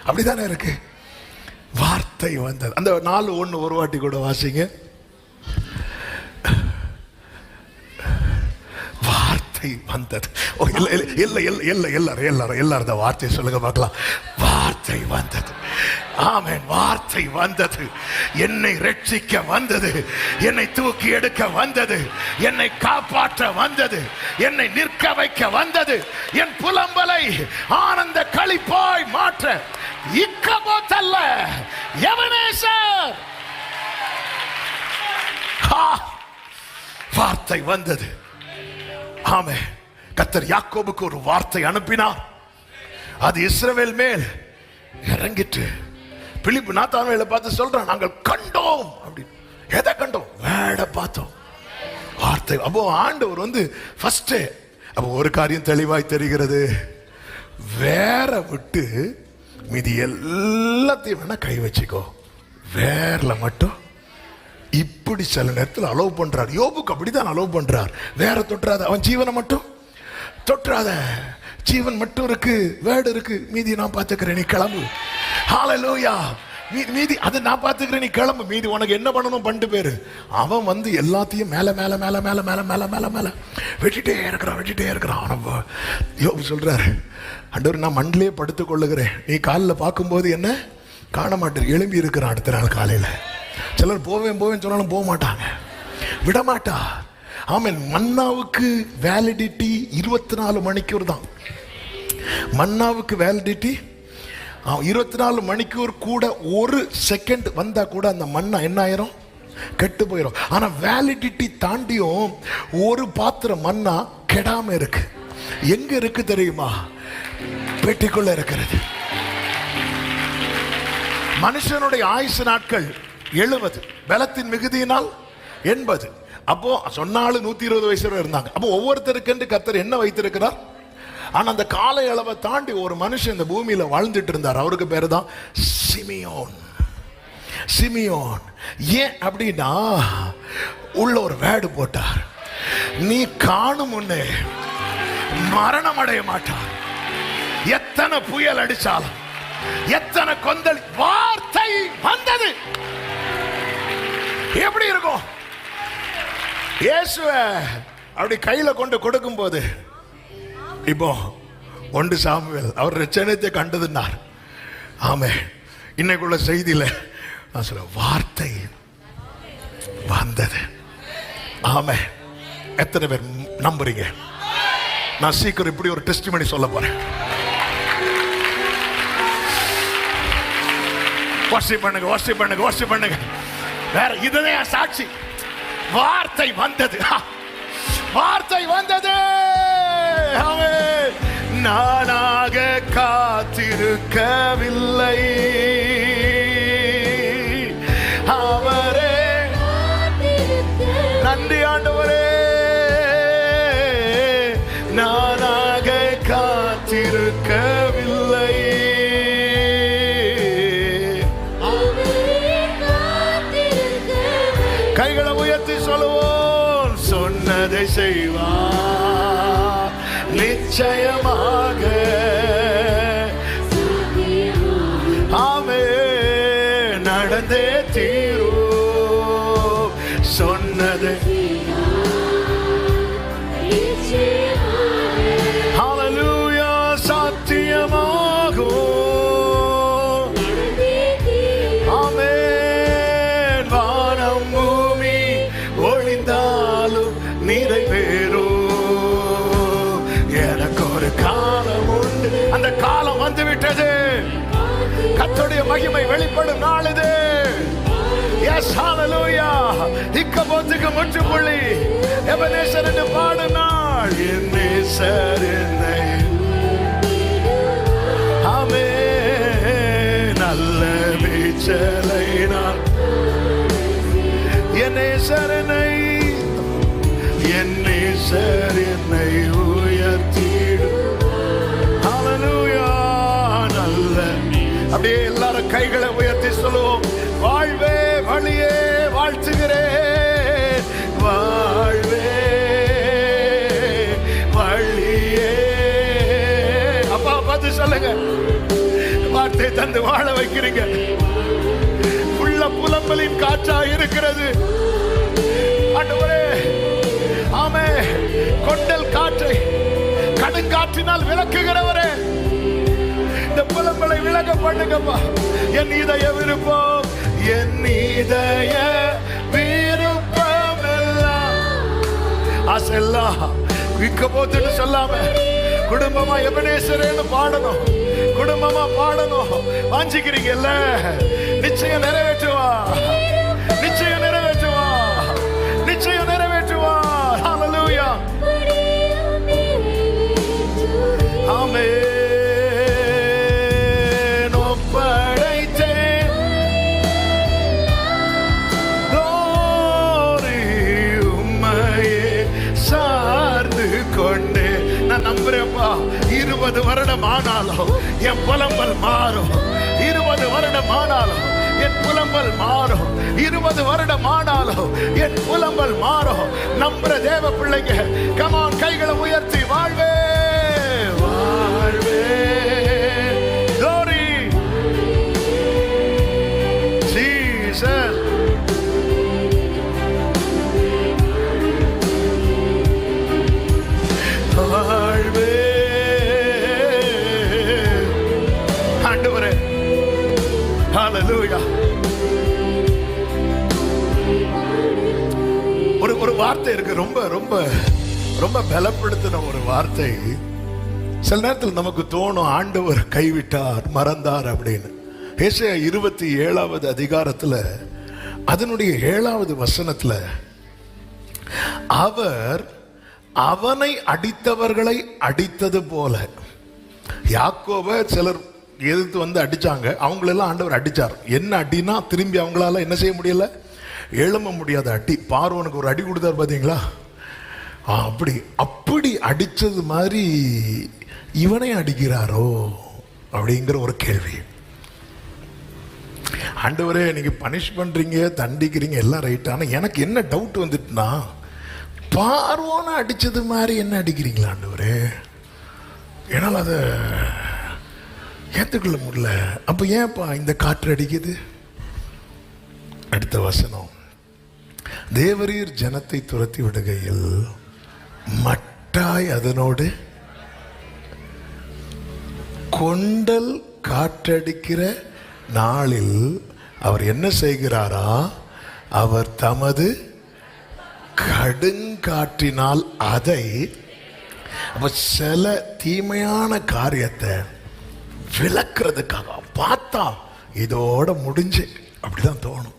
அப்படிதானே இருக்கு, வார்த்தை வந்தது. அந்த 4:1 ஒரு வாட்டி கூட வாசிங்க. வார்த்தை வந்தது. எல்லாரும் இந்த வார்த்தையை சொல்லுங்க பார்க்கலாம். வார்த்தை வந்தது. ஆமென். வார்த்தை வந்தது. என்னை ரட்சிக்க வந்தது, என்னை தூக்கி எடுக்க வந்தது, என்னை காப்பாற்ற வந்தது, என்னை நிற்க வைக்க வந்தது, என் புலம்பலை ஆனந்த களிப்பாய் மாற்ற. இக்கபோத் அல்ல, எபனேசர். வார்த்தை வந்தது. ஆமென். கர்த்தர் யாக்கோபுக்கு ஒரு வார்த்தை அனுப்பினார், அது இஸ்ரவேல் மேல் இறங்கிட்டு. பிலிப்பு நாத்தான்வேலை பார்த்து சொல்றான், நாங்கள் கண்டோம் அப்படின்னு. எதை கண்டோம்? வேட பார்த்தோம். வார்த்தை. அப்போ ஆண்டவர் வந்து ஃபர்ஸ்ட், அப்போ ஒரு காரியம் தெளிவாய் தெரிகிறது, வேற விட்டு மீதி எல்லாத்தையும் வேணா கை வச்சுக்கோ, வேர்ல மட்டும். இப்படி சில நேரத்தில் அலோவ் பண்றார். யோபுக்கு அப்படிதான் அலோவ் பண்றார். வேற தொற்றாத, அவன் ஜீவனை மட்டும் தொற்றாத. ஜீவன் மட்டும் இருக்கு, வேர்டு இருக்கு, மீதி நான் பார்த்துக்கிறேன், நீ கிளம்பு. ஹல்லேலூயா. மீதி அது நான் பார்த்துக்கிறேன், நீ கிளம்பு. மீதி உனக்கு என்ன பண்ணணும் பண்ணிட்டு பேரு. அவன் வந்து எல்லாத்தையும் மேல மேல மேல மேல மேல மேல மேல மேல வெட்டிட்டே இருக்கிறான். யோபு சொல்றாரு, ஆண்டவர் நான் மண்ணிலே படுத்துக் கொள்ளுகிறேன், நீ காலில் பார்க்கும்போது என்ன காண மாட்டேன். எழும்பி இருக்கிறான் அடுத்த நாள் காலையில். சிலர் போவேன் சொன்னாலும் போக மாட்டாங்க, விட மாட்டா. ஆமென். மன்னாவுக்கு வேலிடிட்டி 24 மணிக்கூர் தான். மன்னாவுக்கு வேலிடிட்டி 24 மணிக்கூர். கூட ஒரு செகண்ட் வந்தா கூட அந்த மண்ணா என்ன ஆயிரும்? கெட்டு போயிடும். ஆனா வேலிடிட்டி தாண்டியும் ஒரு பாத்திரம் மண்ணா கெடாம இருக்கு. எங்க இருக்கு தெரியுமா? பெட்டிக்குள்ள இருக்கிறது. மனுஷனுடைய ஆயுசு நாட்கள் 70, பலத்தின் மிகுதியினால் 80. அப்போ சொன்னாலும் 120 வயசு இருந்தாங்க. அப்போ ஒவ்வொருத்தருக்கு கர்த்தர் என்ன வைத்திருக்கிறார்? ஆனா அந்த கால அளவை தாண்டி ஒரு மனுஷன் இந்த பூமியில வாழ்ந்துட்டு இருந்தார். அவருக்கு பேரு தான் சிமியோன். சிமியோன் ஏன் அப்படின்னா, உள்ள ஒரு வேர்டு போட்டார், நீ காணும் முன்னே மரணம் அடைய மாட்டார். எத்தனை புயல் அடிச்சாலும், எத்தனை கொந்தளி, வார்த்தை வந்தது. எப்படி இருக்கும்? இயேசுவை அப்படி கையில கொண்டு கொடுக்கும் போது, இப்போ 1 சாமுவேல் அவர் ரட்சணத்தை கண்டதுன்னார். ஆமே. இன்னைக்குள்ள செய்தியில நான் சொல்ல, வார்த்தை வந்தது. ஆமே. எத்தனை பேர் நம்புறீங்க? நான் சீக்கிரம் இப்படி ஒரு டெஸ்டிமனி சொல்ல போறேன். வர்ஷிப் பண்ணுங்க. வேற இதுதான் சாட்சி. வார்த்தை வந்தது. வார்த்தை வந்தது. நானாக காத்திருக்கவில்லை, அவரே. நன்றி ஆண்டவரே. நானாக காத்திருக்கவில்லை, கைகளை உயர்த்தி சொல்லுவோம், சொன்னதை செய்வார் நிச்சயமாக. ஆமே. நடந்தே தீரும், சொன்னதை. ஹல்லேலூயா. சத்தியமாகும். அந்த காலம் வந்து விட்டது. கர்த்தருடைய மகிமை வெளிப்படும் நாள் இது. எஸ், ஹல்லேலூயா. இக்கபோத்துக்கு முற்றுப்புள்ளி எபனேசர் என்று பாடும் நாள். என் நேசர் என்னை, ஆமென், நல்ல மேய்ச்சலை நான், என் நேசர் என்னை, என் நேசர் நேசர் என்னை உயர்த்திடும். ஹல்லேலூயா. நல்ல அப்படியே எல்லாரும் கைகளை உயர்த்தி சொல்லுவோம். வாழ்வே வழியே வாழ்த்துகிறேன், வாழ்வே வழியே. அப்பா பார்த்து சொல்லுங்க, வார்த்தை தந்து வாழ வைக்கிறீங்க. உள்ள புலம்பலின் காற்றா இருக்கிறது ஆண்டவரே. ஆமே, கொண்டல் காற்றை கடுங்காற்றினால் விளக்குகிறவரே, இந்த புலம்பலை விலக பண்ணுங்கப்பா. என் இதய விருப்பம், என் இதய விருப்பம் எல்லாம் ஆசெல்லாம் விற்க போத்துன்னு சொல்லாம குடும்பமா எபனேசரேன்னு பாடணும், குடும்பமா பாடணும். வாஞ்சிக்கிறீங்கல்ல, நிச்சயம் நிறைவேற்றுவா, நிச்சயம் நிறைவேற்றுவா, நிச்சயம் நிறைவேற்றுவா. ஹல்லேலூயா. ஆமென். ஒப்படைத்தேன் உம்மையே சார்ந்து கொண்டு. நான் நம்புறேன்ப்பா, 20 வருடம் ஆனாலும் என் புலம்பல் மாறும். 20 வருடம் ஆனாலும் என் புலம்பல் மாறும். 20 வருடம் ஆனாலும் என் புலம்பல் மாறும். நம்புற தேவ பிள்ளைங்க, கமான், கைகளை உயர்த்தி வாழ்வே வாழ்வே. Glory Jesus. வாழ்வே ஆண்டவரே. ஹல்லேலூயா. ஒரு வார்த்தை இருக்கு, ரொம்ப ரொம்ப ரொம்ப பலப்படுத்தின ஒரு வார்த்தை. சில நேரத்தில் நமக்கு தோணும் ஆண்டவர் கைவிட்டார், மறந்தார் அப்படின்னு. ஏசாயா 27வது அதிகாரத்துல அதனுடைய 7வது வசனத்துல, அவர் அவனை அடித்தவர்களை அடித்தது போல. யாக்கோபை சிலர் எதிர்த்து வந்து அடிச்சாங்க, அவங்களெல்லாம் ஆண்டவர் அடிச்சார். என்ன அடினா, திரும்பி அவங்களால என்ன செய்ய முடியல, எழும்ப முடியாத அடி. பார்வோனுக்கு ஒரு அடி கொடுத்தார் பாத்தீங்களா, அப்படி அப்படி அடிச்சது மாதிரி இவனை அடிக்கிறாரோ அப்படிங்கிற ஒரு கேள்வி. ஆண்டவரே, நீங்க பனிஷ் பண்றீங்க, தண்டிக்கிறீங்க, எல்லாம் ரைட். ஆனா எனக்கு என்ன டவுட் வந்துட்டுனா, பார்வோனை அடிச்சது மாதிரி என்ன அடிக்கிறீங்களா ஆண்டவரே? என்னால் அதை ஏற்றுக்கொள்ள முடியல. அப்போ ஏன்ப்பா இந்த காற்று அடிக்குது? அடுத்த வசனம், தேவரீர் ஜனத்தை துரத்தி விடுகையில் மட்டாய் அதனோடு கொண்டல் காற்றடிக்கிற நாளில் அவர் என்ன செய்கிறாரா? அவர் தமது கடுங்காற்றினால் அதை, அப்ப சில தீமையான காரியத்தை விளக்குறதுக்காக பார்த்தா இதோட முடிஞ்சு அப்படிதான் தோணும்.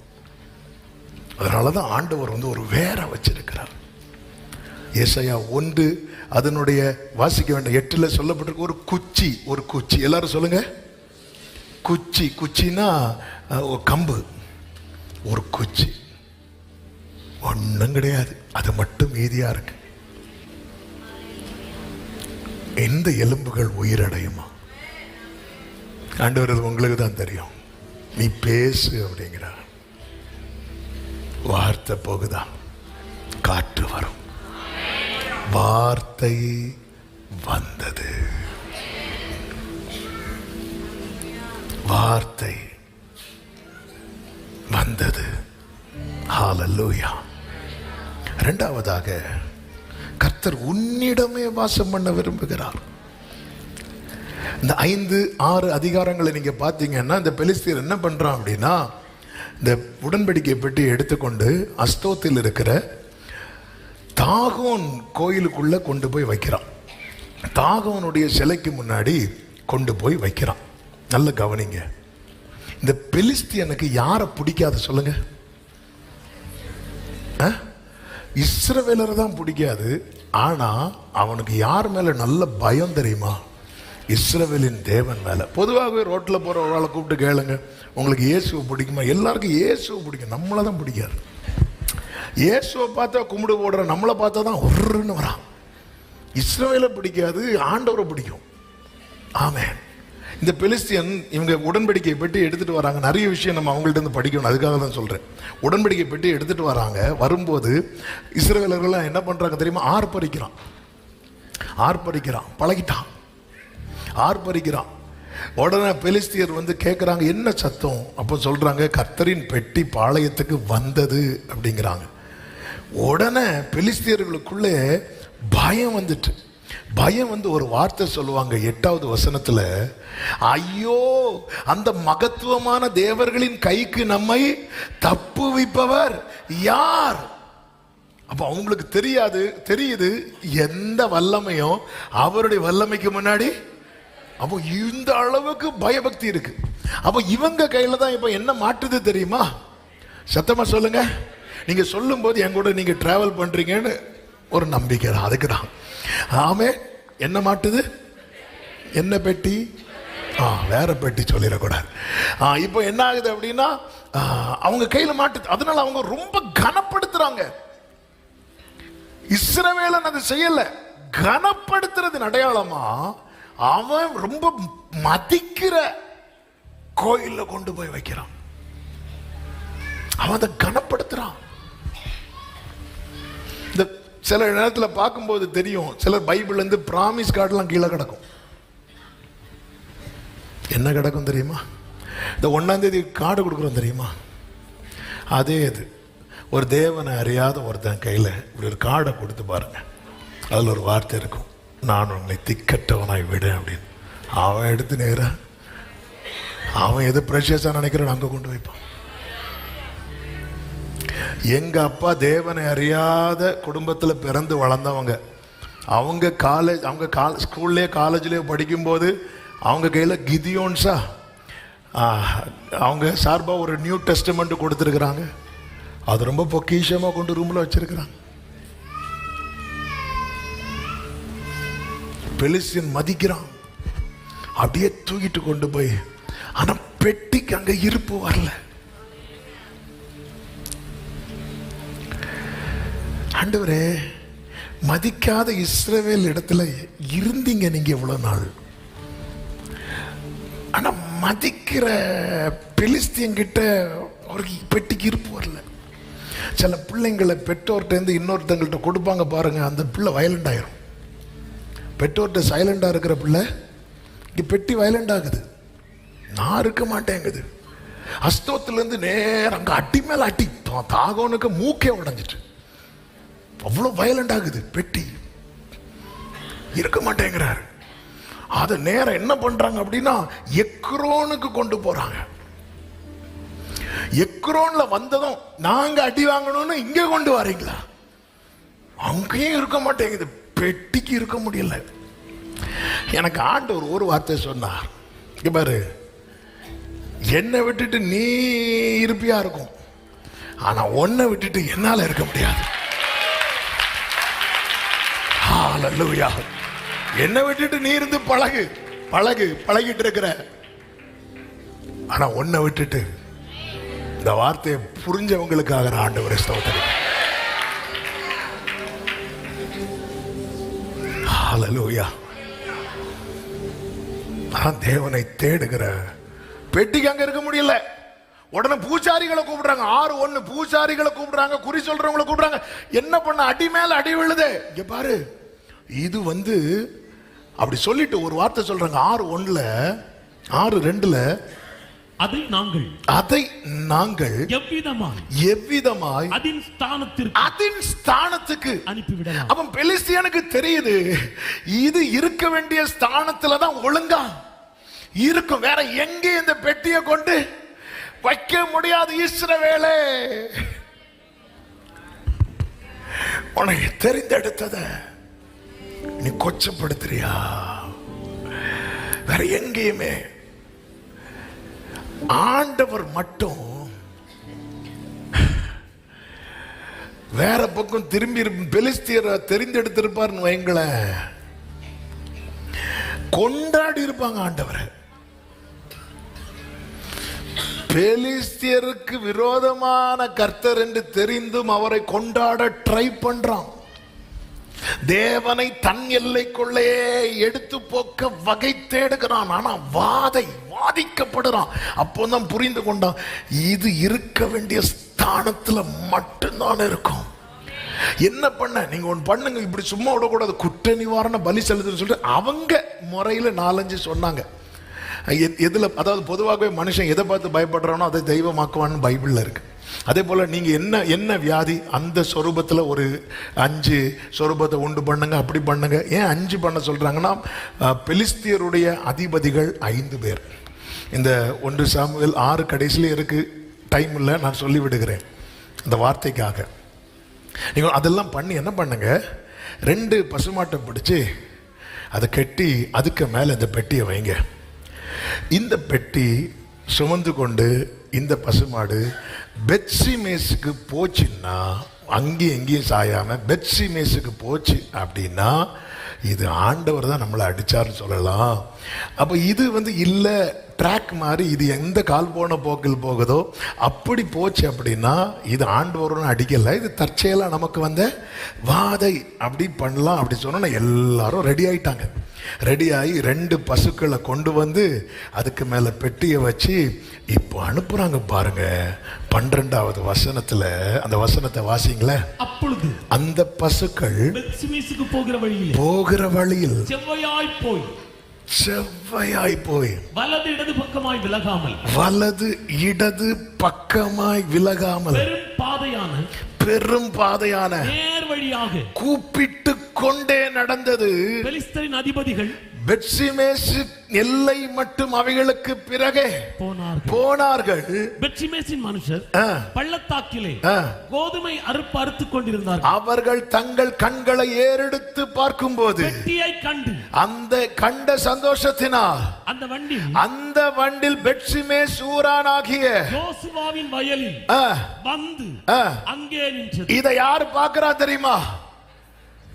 அதனாலதான் ஆண்டவர் வந்து ஒரு வேற வச்சிருக்கிறார். ஏசாயா 1 அதனுடைய வாசிக்க வேண்டிய 8ல் சொல்லப்பட்டிருக்கு. ஒரு குச்சி, ஒரு குச்சி, எல்லாரும் சொல்லுங்க. குச்சி, குச்சின்னா ஒரு கம்பு, ஒரு குச்சி ஒன்றும் கிடையாது, அது மட்டும் மீதியா இருக்கு. எந்த எலும்புகள் உயிரடையுமா? ஆண்டவர் உங்களுக்கு தான் தெரியும். நீ பேசு அப்படிங்கிறார். வார்த்தை போகுதா, காற்று வரும். வார்த்தை வந்தது, வார்த்தை வந்தது. ஹல்லேலூயா. இரண்டாவதாக, கர்த்தர் உன்னிடமே வாசம் பண்ண விரும்புகிறார். இந்த 5-6 அதிகாரங்களை நீங்க பார்த்தீங்கன்னா, இந்த பெலிஸ்தியர் என்ன பண்றான் அப்படின்னா, இந்த உடன்படிக்கை பெட்டி எடுத்துக்கொண்டு அஸ்தோத்தில் இருக்கிற தாகோன் கோயிலுக்குள்ள கொண்டு போய் வைக்கிறான். தாகோனுடைய சிலைக்கு முன்னாடி கொண்டு போய் வைக்கிறான். நல்ல கவனிங்க, இந்த பெலிஸ்தியனுக்கு யாரை பிடிக்காது சொல்லுங்க? இஸ்ரவேலரை தான் பிடிக்காது. ஆனா அவனுக்கு யார் மேல நல்ல பயம் தெரியுமா? இஸ்ரவேலின் தேவன் மேல. பொதுவாகவே ரோட்ல போற ஒரு ஆளை கூப்பிட்டு கேளுங்க, உங்களுக்கு இயேசுவை பிடிக்குமா? எல்லாருக்கும் இயேசுவை பிடிக்கும், நம்மளை தான் பிடிக்காது. இயேசுவை பார்த்தா கும்பிடு போடுற நம்மளை பார்த்தா தான் ஒருன்னு வரான். இஸ்ரவேலை பிடிக்காது, ஆண்டவரை பிடிக்கும். ஆமென். இந்த பெலிஸ்தியன் இவங்க உடன்படிக்கை பெட்டி எடுத்துட்டு வராங்க. நிறைய விஷயம் நம்ம அவங்கள்ட்ட இருந்து படிக்கணும், அதுக்காக தான் சொல்றேன். உடன்படிக்கை பெட்டி எடுத்துட்டு வராங்க. வரும்போது இஸ்ரவேலர்கள் என்ன பண்றாங்க தெரியுமா? ஆர்ப்பரிக்கிறான், பழகிட்டான், ஆர்ப்பரிக்கிறான். உடனே பெலிஸ்தியர் வந்து கேட்குறாங்க, என்ன சத்தம்? அப்போ சொல்றாங்க, கர்த்தரின் பெட்டி பாளையத்துக்கு வந்தது அப்படிங்கிறாங்க. உடனே பெலிஸ்தியர்களுக்குள்ளே பயம் வந்துட்டு, பயம் வந்து ஒரு வார்த்தை சொல்லுவாங்க 8வது வசனத்துல, ஐயோ அந்த மகத்துவமான தேவர்களின் கைக்கு நம்மை தப்புவிப்பவர் யார்? அப்ப அவங்களுக்கு தெரியுது எந்த வல்லமையும் அவருடைய வல்லமைக்கு முன்னாடி. அப்போ இந்த அளவுக்கு பயபக்தி இருக்கு. அப்போ இவங்க கையில தான் இப்ப என்ன மாட்டுது தெரியுமா? சத்தமா சொல்லுங்க. நீங்க சொல்லும் போது என் கூட நீங்க டிராவல் பண்றீங்கன்னு ஒரு நம்பிக்கை தான், அதுக்கு தான். ஆமே. என்ன மாட்டுது? என்ன பெட்டி? வேற பெட்டி சொல்லிடக்கூடாது. இப்போ என்ன ஆகுது அப்படின்னா, அவங்க கையில மாட்டுது. அதனால அவங்க ரொம்ப கனப்படுத்துறாங்க. இஸ்ரவேலன் அது செய்யல. கனப்படுத்துறது அடையாளமா அவன் ரொம்ப மதிக்கிற கோயில்ல கொண்டு போய் வைக்கிறான். அவன் அதை கனப்படுத்துறான். இந்த சில நேரத்தில் பார்க்கும்போது தெரியும், சிலர் பைபிள்ல இருந்து பிராமிஸ் கார்டெல்லாம் கீழே கிடக்கும். என்ன கிடக்கும் தெரியுமா? இந்த 1ஆம் தேதி கார்டு கொடுக்குறோம் தெரியுமா? அதே இது ஒரு தேவனை அறியாத ஒருத்தன் கையில் இப்படி ஒரு கார்டை கொடுத்து பாருங்க. அதில் ஒரு வார்த்தை இருக்கும், நான் உன்னை திக்கற்றவனாய் விட அப்படின்னு. அவன் எடுத்து நேராக அவன் எது ப்ரெஷியஸாக நினைக்கிறான் அங்கே கொண்டு வைப்பான். எங்க அப்பா தேவனை அறியாத குடும்பத்தில் பிறந்து வளர்ந்தவங்க. அவங்க ஸ்கூல்லே காலேஜ்லேயே படிக்கும்போது அவங்க கையில் கிதியோன்ஸா அவங்க சார்பாக ஒரு நியூ டெஸ்டமெண்ட் கொடுத்துருக்குறாங்க. அது ரொம்ப பொக்கிஷமாக கொண்டு ரூமில் வச்சிருக்கிறாங்க. பெலிஸ்தியன் மதிக்கிறான், அப்படியே தூக்கிட்டு கொண்டு போய். ஆனா பெட்டிக்கு அங்க இருப்பு வரல. ஆண்டவரே, மதிக்காத இஸ்ரவேல் இடத்துல இருந்தீங்க நீங்க எவ்வளவு நாள். ஆனா மதிக்கிற பெலிஸ்தியன் கிட்ட ஒரு பெட்டிக்கு இருப்பு வரல. சில பிள்ளைங்களை பெற்றோர்கிட்ட இன்னொருத்தங்கள்ட்ட கொடுப்பாங்க பாருங்க, அந்த பிள்ளை வயலண்ட் ஆயிரும். பெற்றோர்கிட்ட சைலண்டா இருக்கிற பிள்ளை இங்க பெட்டி வயலண்ட் ஆகுது. நான் இருக்க மாட்டேங்குது. அஸ்தோத்திலிருந்து நேரம் அங்க அட்டி மேல அட்டி, தாகோனுக்கு மூக்கே உடைஞ்சிட்டு அவ்வளவு வயலண்ட் ஆகுது. பெட்டி இருக்க மாட்டேங்கிறாரு. அத நேரம் என்ன பண்றாங்க அப்படின்னா எக்ரோனுக்கு கொண்டு போறாங்க. எக்ரோன்ல வந்ததும் நாங்க அடி வாங்கணும்னு இங்க கொண்டு வரீங்களா? அங்கேயும் இருக்க மாட்டேங்குது, பெட்டிக்கு இருக்க முடியல. எனக்கு ஆண்டவர் ஒரு வார்த்தை சொன்னார், இங்க பாரு, என்னை விட்டுட்டு நீ இருப்பியா இருக்கும், ஆனா உன்னை விட்டுட்டு என்னால இருக்க முடியாது. ஹல்லேலூயா. என்னை விட்டுட்டு நீ இருந்து பழகிட்டு இருக்கிற, ஆனா உன்னை விட்டுட்டு. இந்த வார்த்தையை புரிஞ்சவங்களுக்காக ஆண்டவரை ஸ்தோத்திரம். ஹல்லேலூயா. தேவனை தேடுகிற பெட்டிக்கு அங்க இருக்க முடியல. உடனே பூசாரிகளை கூப்பிடுறாங்க. 6:1 பூசாரிகளை கூப்பிடுறாங்க, குறி சொல்றவங்களை கூப்பிடுறாங்க. என்ன பண்ண? அடி மேல அடி விழுது. இங்க பாரு, இது அப்படி சொல்லிட்டு ஒரு வார்த்தை சொல்றாங்க. 6:2 அதை நாங்கள் எவ்விதமாய் அதின் ஸ்தானத்துக்கு அனுப்பிவிடலாம். அப்ப பெலிஸ்தியனுக்கு தெரியுது, இது இருக்க வேண்டிய ஸ்தானத்துல தான் ஒழுங்கா இருக்கும், வேற எங்க இந்த பெட்டியை கொண்டு வைக்க முடியாது. இஸ்ரவேலே, உனக்கு தெரிந்தெடுத்தத நீ கொச்சப்படுத்துறியா? வேற எங்கேயுமே ஆண்டவர் மட்டும் வேற பக்கம் திரும்பி பெலிஸ்தியரை தெரிந்தெடுத்திருப்பார்னு வைங்களேன், கொண்டாடி இருப்பாங்க ஆண்டவரை. பெலிஸ்தியருக்கு விரோதமான கர்த்தர் என்று தெரிந்தும் அவரை கொண்டாட ட்ரை பண்றான். தேவனை தன் எல்லைக்குள்ளே எடுத்து போக்க வகை தேடுகிறான். ஆனா வாதிக்கப்படுறான். அப்போதான் புரிந்து கொண்டான், இது இருக்க வேண்டிய ஸ்தானத்துல மட்டும்தான் இருக்கும். என்ன பண்ண, நீங்க ஒன்று பண்ணுங்க, இப்படி சும்மா விடக்கூடாது, குற்ற நிவாரண பலி செலுத்துன்னு சொல்லிட்டு அவங்க முறையில் 4-5 சொன்னாங்க. எதுல, அதாவது பொதுவாகவே மனுஷன் எதை பார்த்து பயப்படுறானோ அதை தெய்வமாக்குவான்னு பைபிள்ல இருக்கு. அதே போல நீங்க என்ன வியாதி, அந்த சொரூபத்தில் ஒரு 5 சொரூபத்தை உண்டு பண்ணுங்க, அப்படி பண்ணுங்க. ஏன் 5 பண்ண சொல்றாங்கன்னா, பெலிஸ்தியருடைய அதிபதிகள் 5 பேர். இந்த 1 சாமுவேல் 6 கடைசியில இருக்கு. டைம் இல்லை, நான் சொல்லி விடுகிறேன் அந்த வார்த்தைக்காக. நீங்கள் அதெல்லாம் பண்ணி என்ன பண்ணுங்க, 2 பசுமாட்டை பிடிச்சி அதை கட்டி அதுக்கு மேலே இந்த பெட்டியை வைங்க. இந்த பெட்டி சுமந்து கொண்டு இந்த பசுமாடு பெத்சிமேசுக்கு போச்சுன்னா, அங்கேயும் எங்கேயும் சாயாம பெத்சிமேசுக்கு போச்சு அப்படின்னா, இது ஆண்டவர் தான் நம்மளை அடிச்சாருன்னு சொல்லலாம். அப்போ இது இல்லை ட்ராக் மாதிரி, இது எந்த கால் போன போக்கில் போகுதோ அப்படி போச்சு அப்படின்னா இது ஆண்டவரும் அடிக்கலை, இது தற்செயலாக நமக்கு வந்த வாதை. அப்படி பண்ணலாம் அப்படி சொன்னா எல்லாரும் ரெடி ஆயிட்டாங்க. ரெடி ஆகி 2 பசுக்களை கொண்டு வந்து அதுக்கு மேலே பெட்டியை வச்சு இப்போ அனுப்புறாங்க. பாருங்க 12வது வசனத்துல, அந்த வசனத்தை வாசிங்களே. அப்பொழுது அந்த பசுக்கள் பெத்சிமேசுக்கு போகிற வழியில் செவ்வையாய் போய் வலது இடது பக்கமாய் விலகாமல் பெரும் பாதையான நேர் வழியாக கூப்பிட்டு கொண்டே நடந்தது. பெலிஸ்தரின் அதிபதிகள் பெத்சிமேசு எல்லை மட்டும் அவைகளுக்கு பிறகே போனார்கள். பெத்சிமேசின் மனுஷர் பள்ளத்தாக்கிலே கோதுமை அறுத்துக் கொண்டிருந்தார்கள். அவர்கள் தங்கள் கண்களை ஏறெடுத்து பார்க்கும்போது பெட்டியை கண்டு அந்த கண்ட சந்தோஷத்தினால் அந்த வண்டில் பெத்சிமேஸ் ஊரானாகிய யோசுவாவின் வயலில் வந்து அங்கே நின்றது. இதை யார் பார்க்கிறா தெரியுமா?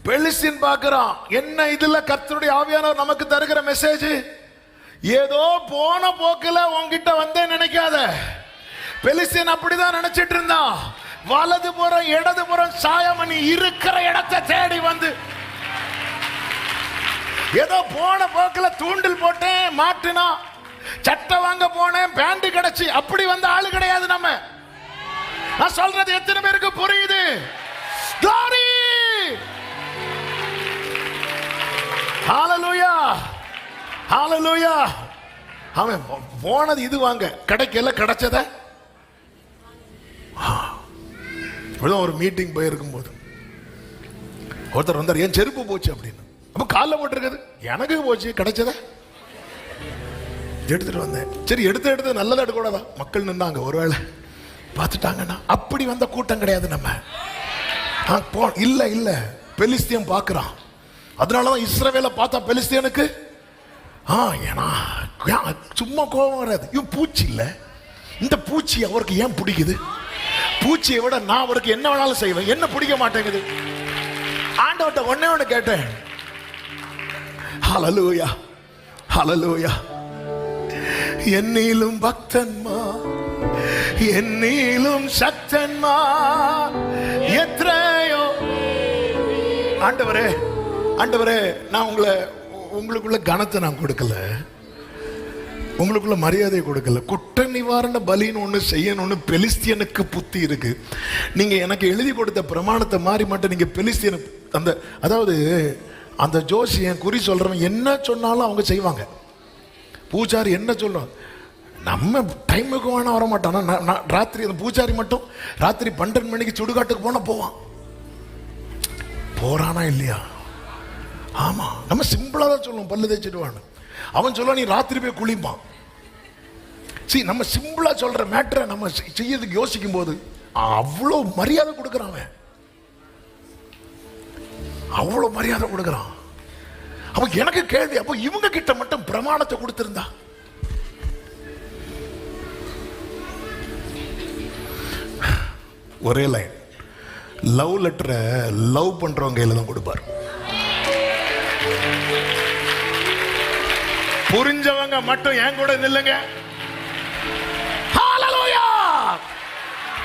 பெலிஸ்தீன் பார்க்கிறான். என்ன இதுல கர்த்தருடைய ஆவியானவர் நமக்கு தருகிற மெசேஜ், ஏதோ போன போக்குல உன்கிட்ட வந்தே நினைக்காத. பெலிஸ்தீன் அப்படிதான் நினைச்சிட்டு இருந்தான். வலது புறம் இடது புறம் சாயமணி இருக்கிற இடத்தை தேடி வந்து, ஏதோ போன போக்குல தூண்டில் போட்டேன் மாட்டுனா, சட்டை வாங்க போனேன் பேண்ட் கிடைச்சி, அப்படி வந்த ஆளு கிடையாது நம்ம. நான் சொல்றது எத்தனை பேருக்கு புரியுது? Glory! ஹalleluya ஹalleluya. அவன் போனது இது வாங்க, கிடைக்கல, கிடைச்சத. ஒரு மீட்டிங் போயிருக்கும் போது ஒருத்தர் வந்தார், ஏன் செருப்பு போச்சு அப்படின்னு. அப்ப காலில் போட்டிருக்குது, எனக்கு போச்சு, கிடைச்சத எடுத்துட்டு வந்தேன். சரி எடுத்து நல்லதா எடுக்கூடாதா? மக்கள் நின்னாங்க, ஒருவேளை பார்த்துட்டாங்கன்னா. அப்படி வந்த கூட்டம் கிடையாது நம்ம. இல்ல பெலிஸ்தியன் பார்க்கிறான். அதனாலதான் இஸ்ரவேலை பார்த்தா பெலிஸ்தியனுக்கு ஏன்னா சும்மா கோபம் வராது. இவன் பூச்சி இல்ல, இந்த பூச்சி அவருக்கு ஏன் பிடிக்குது? பூச்சியை விட நான் அவருக்கு என்ன வேணாலும் செய்வேன், என்ன பிடிக்க மாட்டேங்குது. ஆண்டவர்ட்ட ஒண்ணே கேட்டேன், ஹல்லேலூயா ஹல்லேலூயா. என்னிலும் பக்தன்மா, என்னிலும் சக்தன்மா எத்ரையோ. ஆண்டவரே நான் உங்களுக்குள்ள கனத்தை நான் கொடுக்கல, உங்களுக்குள்ள மரியாதை கொடுக்கல. குற்ற நிவாரண பலின்னு ஒன்று செய்யணும்னு பெலிஸ்தியனுக்கு புத்தி இருக்கு. நீங்க எனக்கு எழுதி கொடுத்த பிரமாணத்தை மாறி மட்டும் நீங்க பெலிஸ்தியனு அதாவது அந்த ஜோசியன் குறி சொல்றவன் என்ன சொன்னாலும் அவங்க செய்வாங்க. பூஜாரி என்ன சொல்றோம், நம்ம டைமுக்கு வேணா வர மாட்டானா. ராத்திரி அந்த பூஜாரி மட்டும் ராத்திரி 12 மணிக்கு சுடுகாட்டுக்கு போவான். போறானா இல்லையா? ஆமா, நம்ம சிம்பிளா தான் சொல்லுவோம், பல்லு தேய்ச்சிடுவான்னு. அவன் சொல்ல நீ ராத்திரி போய் குளிப்பான். நம்ம சிம்பிளா சொல்ற மேட்டரை நம்ம செய்யறதுக்கு யோசிக்கும் போது அவ்வளவு மரியாதை கொடுக்கறான். அவ்வளவு மரியாதை கொடுக்கறான். அப்ப எனக்கு கேள்வி, அப்ப இவங்க கிட்ட மட்டும் பிரமாணத்தை கொடுத்திருந்தா, ஒரே லைன், லவ் லெட்டரை லவ் பண்றவங்க கையில தான் கொடுப்பார். புரிஞ்சவங்க மட்டும் என் கூட நில்லுங்க.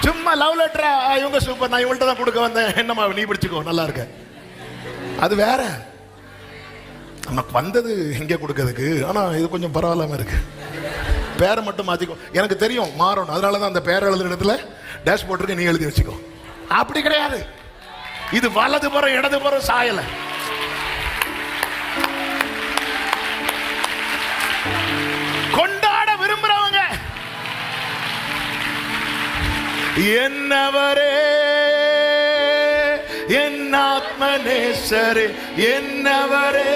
சும்மா லவ் லெட்டரா இவங்க சூப்பர், நான் இவங்கள்ட்ட தான் கொடுக்க வந்தேன், என்னம்மா நீ பிடிச்சுக்கோ நல்லா இருக்க, அது வேற. நமக்கு வந்தது எங்கே கொடுக்கறதுக்கு, ஆனா இது கொஞ்சம் பரவாயில்லாம இருக்கு. பேரை மட்டும் மாத்திக்கோ, எனக்கு தெரியும் மாறணும், அதனாலதான் அந்த பேர் எழுதுற இடத்துல டேஷ்போர்ட் இருக்கு, நீ எழுதி வச்சுக்கோ. அப்படி கிடையாது, இது வலது புறம் இடது புறம் சாயல. கொண்டாட விரும்புறவங்க என்னவரே என் ஆத்மநேசரே, என்னவரே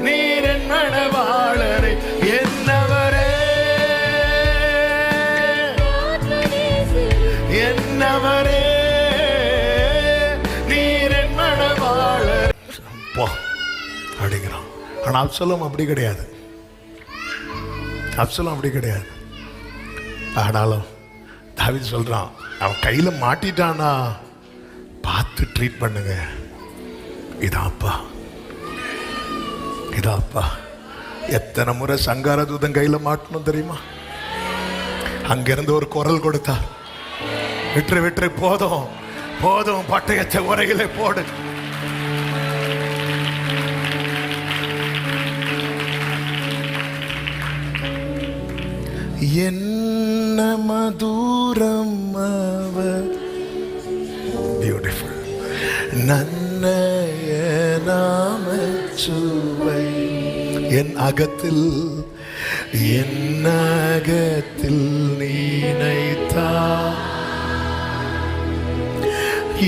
நீர் என் மணவாளரே, என்னவரே என்னவரே நீர் என் மணவாளர் போ அப்படிங்கிறான். ஆனா அப்சலோம் அப்படி கிடையாது, அப்சலோம் அப்படி கிடையாது. ஆனாலும் தாவீது சொல்றான், அவன் கையில மாட்டிட்டானா பார்த்து ட்ரீட் பண்ணுங்க. இதாப்பா இதாப்பா. எத்தனை முறை சங்கார தூதன் கையில மாட்டணும் தெரியுமா? அங்கிருந்து ஒரு குரல் கொடுத்தா, விட்டு விட்டு போதும் போதும், பட்டயத்தை உரையிலே போடு. என்ன மதுரம் அவர், பியூட்டிஃபுல், நன்னய நாமச்சுவை என் அகத்தில் நீனைத்தா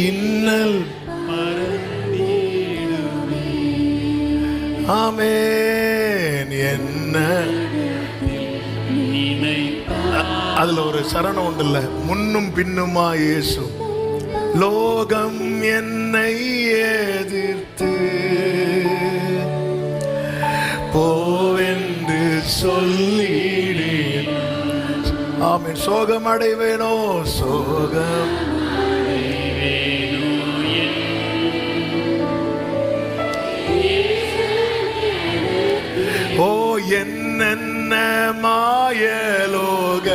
இன்னல் மறந்திடுவே. ஆமென். என்ன அதுல ஒரு சரணம் உண்டு இல்ல, முன்னும் பின்னுமா இயேசு, லோகம் என்னை எதிர்த்து போவென்று சொல்லிடேன். ஆமென். சோகம் அடைவேனோ, சோகம் ஓ என்னென்ன மாயலோக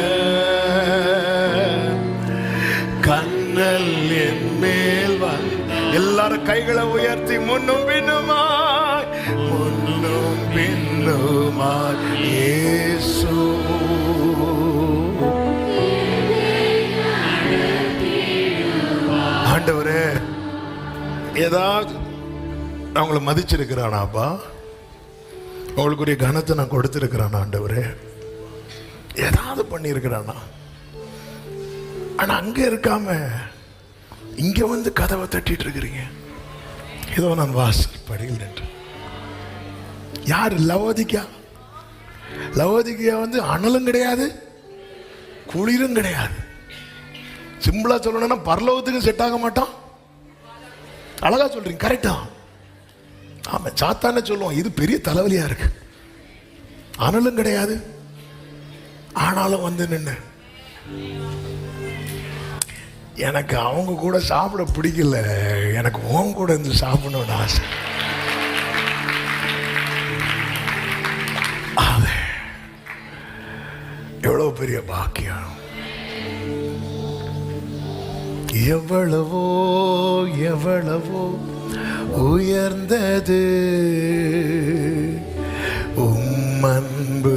கண்ணல் என் மேல் வந்து, எல்லாரும் கைகளை உயர்த்தி முன்னும் பின்னுமாய், முன்னும் பின்னுமாய் இயேசு. ஆண்டவரே, ஏதாவது அவங்கள மதிச்சிருக்கிறானாப்பா, அவங்களுக்குரிய கனத்தை நான் கொடுத்திருக்கிறான் ஆண்டவரே, ஏதாவது பண்ணியிருக்கிறானா? ஆனா அங்க இருக்காம இங்க வந்து கதவை தட்டிட்டு இருக்கிறீங்க. ஏதோ நான் வாசல் படியில் நின்று, யாரு? லவோதிக்கா. லவோதிக்கா வந்து அனலும் கிடையாது, குளிரும் கிடையாது. சிம்பிளா சொல்லணும்னா பரலோகத்துக்கு செட் ஆக மாட்டான். அழகா சொல்றீங்க, கரெக்டா? ஆமா, சாத்தானே சொல்லுவோம், இது பெரிய தலைவலியா இருக்கு, அனலும் கிடையாது, ஆனாலும் வந்து நின்று, எனக்கு அவங்க கூட சாப்பிட பிடிக்கல, எனக்கு உன் கூட இருந்து சாப்பிடணும்னு ஆசை. எவ்வளவு பெரிய பாக்கியம். எவ்வளவோ எவ்வளவோ உயர்ந்தது உம் அன்பு.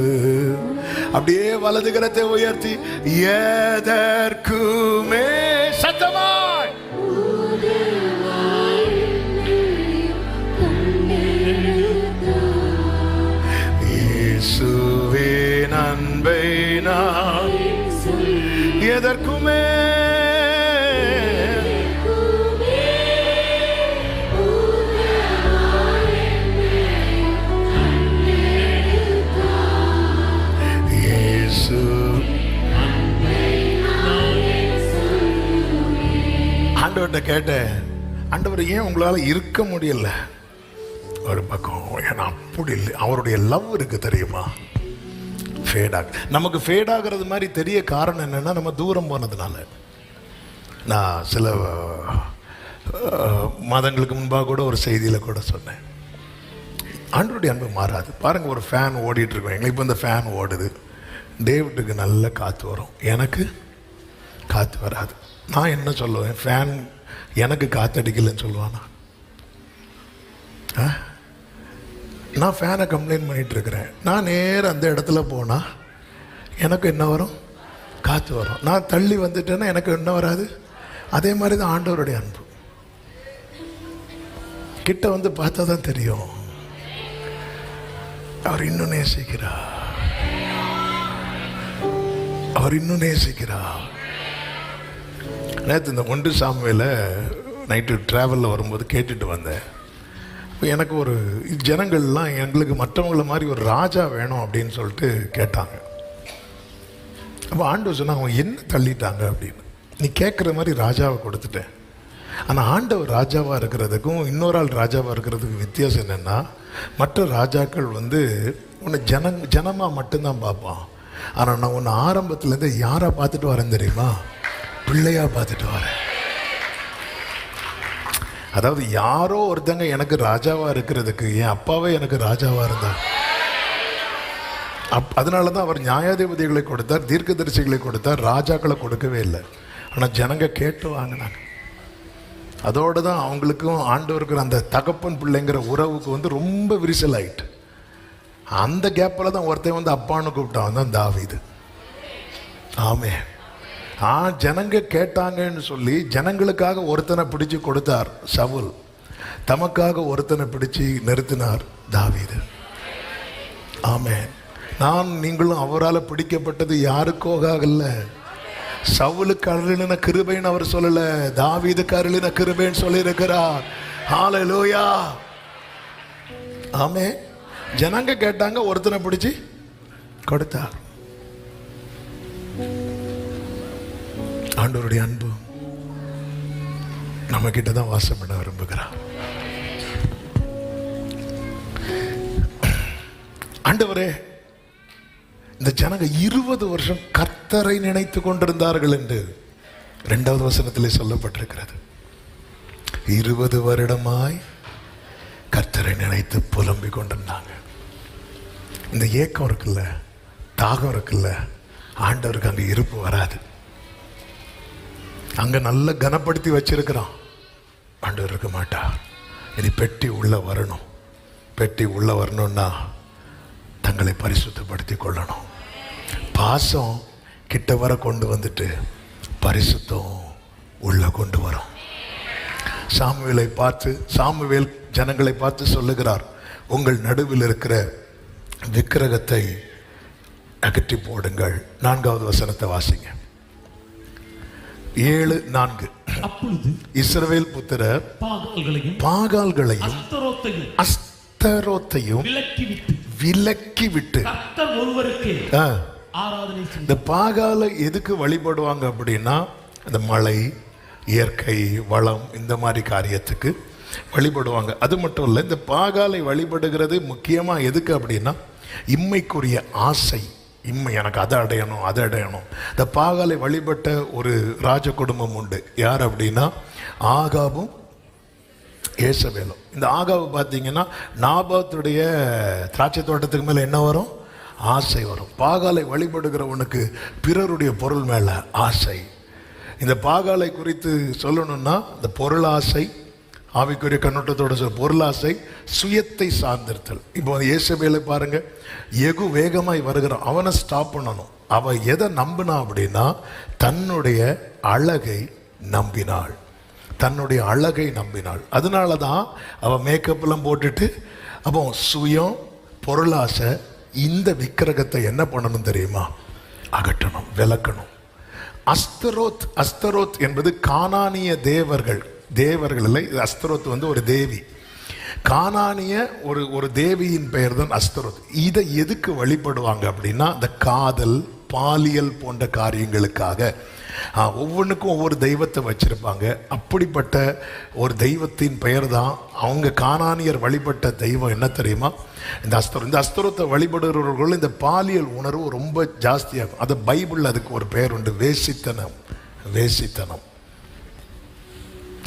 அப்படியே வலது கரத்தை உயர்த்தி, எதற்குமே சத்தமாய் இயேசுவே அன்பை நான் எதற்குமே ஆண்டவர்கிட்ட கேட்டேன், ஆண்டவர் ஏன் உங்களால இருக்க முடியல? ஒரு பக்கம் அப்படி இல்லை, அவருடைய லவ் இருக்கு தெரியுமா, ஃபேடாக நமக்கு ஃபேடாகிறது மாதிரி தெரிய காரணம் என்னன்னா, நம்ம தூரம் போனதுனால. நான் சில மாதங்களுக்கு முன்பாக கூட ஒரு செய்தியில கூட சொன்னேன், ஆண்டவருடைய அன்பு மாறாது. பாருங்க, ஒரு ஃபேன் ஓடிட்டு இருக்கோம், எங்களுக்கு இப்போ இந்த ஃபேன் ஓடுது, டேவிட்டுக்கு நல்ல காற்று வரும், எனக்கு காற்று வராது. நான் என்ன சொல்லுவேன், ஃபேன் எனக்கு காற்றடிக்கலன்னு சொல்லுவானா? நான் ஃபேனை கம்ப்ளைண்ட் பண்ணிகிட்டு இருக்கிறேன். நான் நேராக அந்த இடத்துல போனால் எனக்கு என்ன வரும்? காற்று வரும். நான் தள்ளி வந்துட்டேன்னா எனக்கு என்ன வராது? அதே மாதிரி தான் ஆண்டவருடைய அன்பு. கிட்ட வந்து பார்த்தா தான் தெரியும் அவர் இன்னும் நேசிக்கிறார், அவர் இன்னும் நேசிக்கிறார். நேற்று இந்த 1 சாமுவேலை நைட்டு ட்ராவலில் வரும்போது கேட்டுட்டு வந்தேன். எனக்கு ஒரு ஜனங்கள்லாம் எங்களுக்கு மற்றவங்கள மாதிரி ஒரு ராஜா வேணும் அப்படின்னு சொல்லிட்டு கேட்டாங்க. அப்போ ஆண்டவர் சொன்னாங்க, அவங்க என்ன தள்ளிட்டாங்க அப்படின்னு. நீ கேட்குற மாதிரி ராஜாவை கொடுத்துட்டேன். ஆனால் ஆண்டவர் ராஜாவாக இருக்கிறதுக்கும் இன்னொரு ஆள் ராஜாவாக இருக்கிறதுக்கும் வித்தியாசம் என்னென்னா, மற்ற ராஜாக்கள் வந்து உன்னை ஜனமாக மட்டும்தான் பார்ப்பான். ஆனால் நான் உன்னை ஆரம்பத்துலேருந்து யாரை பார்த்துட்டு வரேன் தெரியுமா? பிள்ளையாக பார்த்துட்டு வரேன். அதாவது யாரோ ஒருத்தங்க எனக்கு ராஜாவாக இருக்கிறதுக்கு என் அப்பாவே எனக்கு ராஜாவாக இருந்தார். அதனால தான் அவர் நியாயாதிபதிகளை கொடுத்தார், தீர்க்கதரிசிகளை கொடுத்தார், ராஜாக்களை கொடுக்கவே இல்லை. ஆனால் ஜனங்க கேட்டு வாங்கினாங்க. அதோடு தான் அவங்களுக்கும் ஆண்டவருக்கிற அந்த தகப்பன் பிள்ளைங்கிற உறவுக்கு வந்து ரொம்ப விரிசல் ஆயிட்டு. அந்த கேப்பில் தான் ஒருத்தன் வந்து அப்பான்னு கூப்பிட்டான் தான் தாவீது. ஆமே. ஜனங்க கேட்டாங்கன்னு சொல்லி ஜனங்களுக்காக ஒருத்தனை பிடிச்சு கொடுத்தார் சவுல், தமக்காக ஒருத்தனை பிடிச்சு நிறுத்தினார் தாவீது. ஆமே. நான் நீங்களும் அவரால் பிடிக்கப்பட்டது யாருக்கோக இல்லை, சவுலுக்கு அருளின கிருபைன்னு அவர் சொல்லல, தாவீதுக்கு அருளின கிருபைன்னு சொல்லி இருக்கிறார். ஹல்லேலூயா. ஆமே. ஜனங்க கேட்டாங்க, ஒருத்தனை பிடிச்சு கொடுத்தார். ஆண்டவருடைய அன்பு நம்ம கிட்ட தான் வாசம் பண்ண விரும்புகிறார். ஆண்டவரே, இந்த ஜனங்க 20 வருஷம் கர்த்தரை நினைத்து கொண்டிருந்தார்கள் என்று 2வது வசனத்திலே சொல்லப்பட்டிருக்கிறது. 20 வருடமாய் கர்த்தரை நினைத்து புலம்பிக் கொண்டிருந்தாங்க. இந்த ஏக்கம் இருக்குல்ல, தாகம் இருக்குல்ல, ஆண்டவருக்கு அங்கே இருப்பு வராது. அங்க நல்ல கனப்படுத்தி வச்சிருக்கிறான், ஆண்டவர் இருக்க மாட்டார். இனி பெட்டி உள்ள வரணும். பெட்டி உள்ள வரணும்னா தங்களை பரிசுத்தப்படுத்தி கொள்ளணும். பாசம் கிட்ட வர கொண்டு வந்துட்டு பரிசுத்தம் உள்ள கொண்டு வரும். சாமுவேல் ஜனங்களை பார்த்து சொல்லுகிறார், உங்கள் நடுவில் இருக்கிற விக்கிரகத்தை அகற்றி போடுங்கள். 4வது வசனத்தை வாசிங்க. 7:4. அப்பொழுது இஸ்ரவேல் புத்திரர் பாகால்களையும் அஸ்தரோத்தையும் விலக்கிவிட்டு கர்த்தர் ஒருவருக்கே ஆராதனை செய்தார்கள். இந்த பாகாலை எதுக்கு வழிபடுவாங்க அப்படின்னா, இந்த மழை, இயற்கை வளம், இந்த மாதிரி காரியத்துக்கு வழிபடுவாங்க. அது மட்டும் இல்லை, இந்த பாகாலை வழிபடுகிறது முக்கியமாக எதுக்கு அப்படின்னா, இம்மைக்குரிய ஆசை. இம்மை, எனக்கு அதை அடையணும், அதை அடையணும். இந்த பாகாலை வழிபட்ட ஒரு ராஜ குடும்பம் உண்டு. யார் அப்படின்னா, ஆகாபும் ஏசபேலும். இந்த ஆகாபு பார்த்தீங்கன்னா, நாபாத்துடைய திராட்சை தோட்டத்துக்கு மேலே என்ன வரும்? ஆசை வரும். பாகாலை வழிபடுகிறவனுக்கு பிறருடைய பொருள் மேலே ஆசை. இந்த பாகாலை குறித்து சொல்லணும்னா, இந்த பொருளாசை, ஆவிக்குரிய கண்ணோட்டத்தோட பொருளாசை, சுயத்தை சார்ந்திருத்தல். இப்போ ஏசபேலை பாருங்க, எகு வேகமாய் வருகிறான், அவனை ஸ்டாப் பண்ணணும். அவ எதை நம்பினா அப்படின்னா, தன்னுடைய அழகை நம்பினாள். தன்னுடைய அழகை நம்பினாள். அதனால தான் அவள் மேக்கப்லாம் போட்டுட்டு, அப்போ சுயம், பொருளாசை, இந்த விக்கிரகத்தை என்ன பண்ணணும் தெரியுமா? அகற்றணும், விலக்கணும். அஸ்தரோத் என்பது கானானிய தேவர்கள் இல்லை. அஸ்தரோத் வந்து ஒரு தேவி, கானானிய ஒரு தேவியின் பெயர் தான் அஸ்தரோத். இதை எதுக்கு வழிபடுவாங்க அப்படின்னா, இந்த காதல், பாலியல் போன்ற காரியங்களுக்காக. ஒவ்வொன்றுக்கும் ஒவ்வொரு தெய்வத்தை வச்சிருப்பாங்க. அப்படிப்பட்ட ஒரு தெய்வத்தின் பெயர் தான் அவங்க கானானியர் வழிபட்ட தெய்வம். என்ன தெரியுமா? இந்த அஸ்தரோத்தை வழிபடுகிறவர்கள் இந்த பாலியல் உணர்வு ரொம்ப ஜாஸ்தியாகும். அது பைபிள் அதுக்கு ஒரு பெயர் உண்டு, வேசித்தனம்.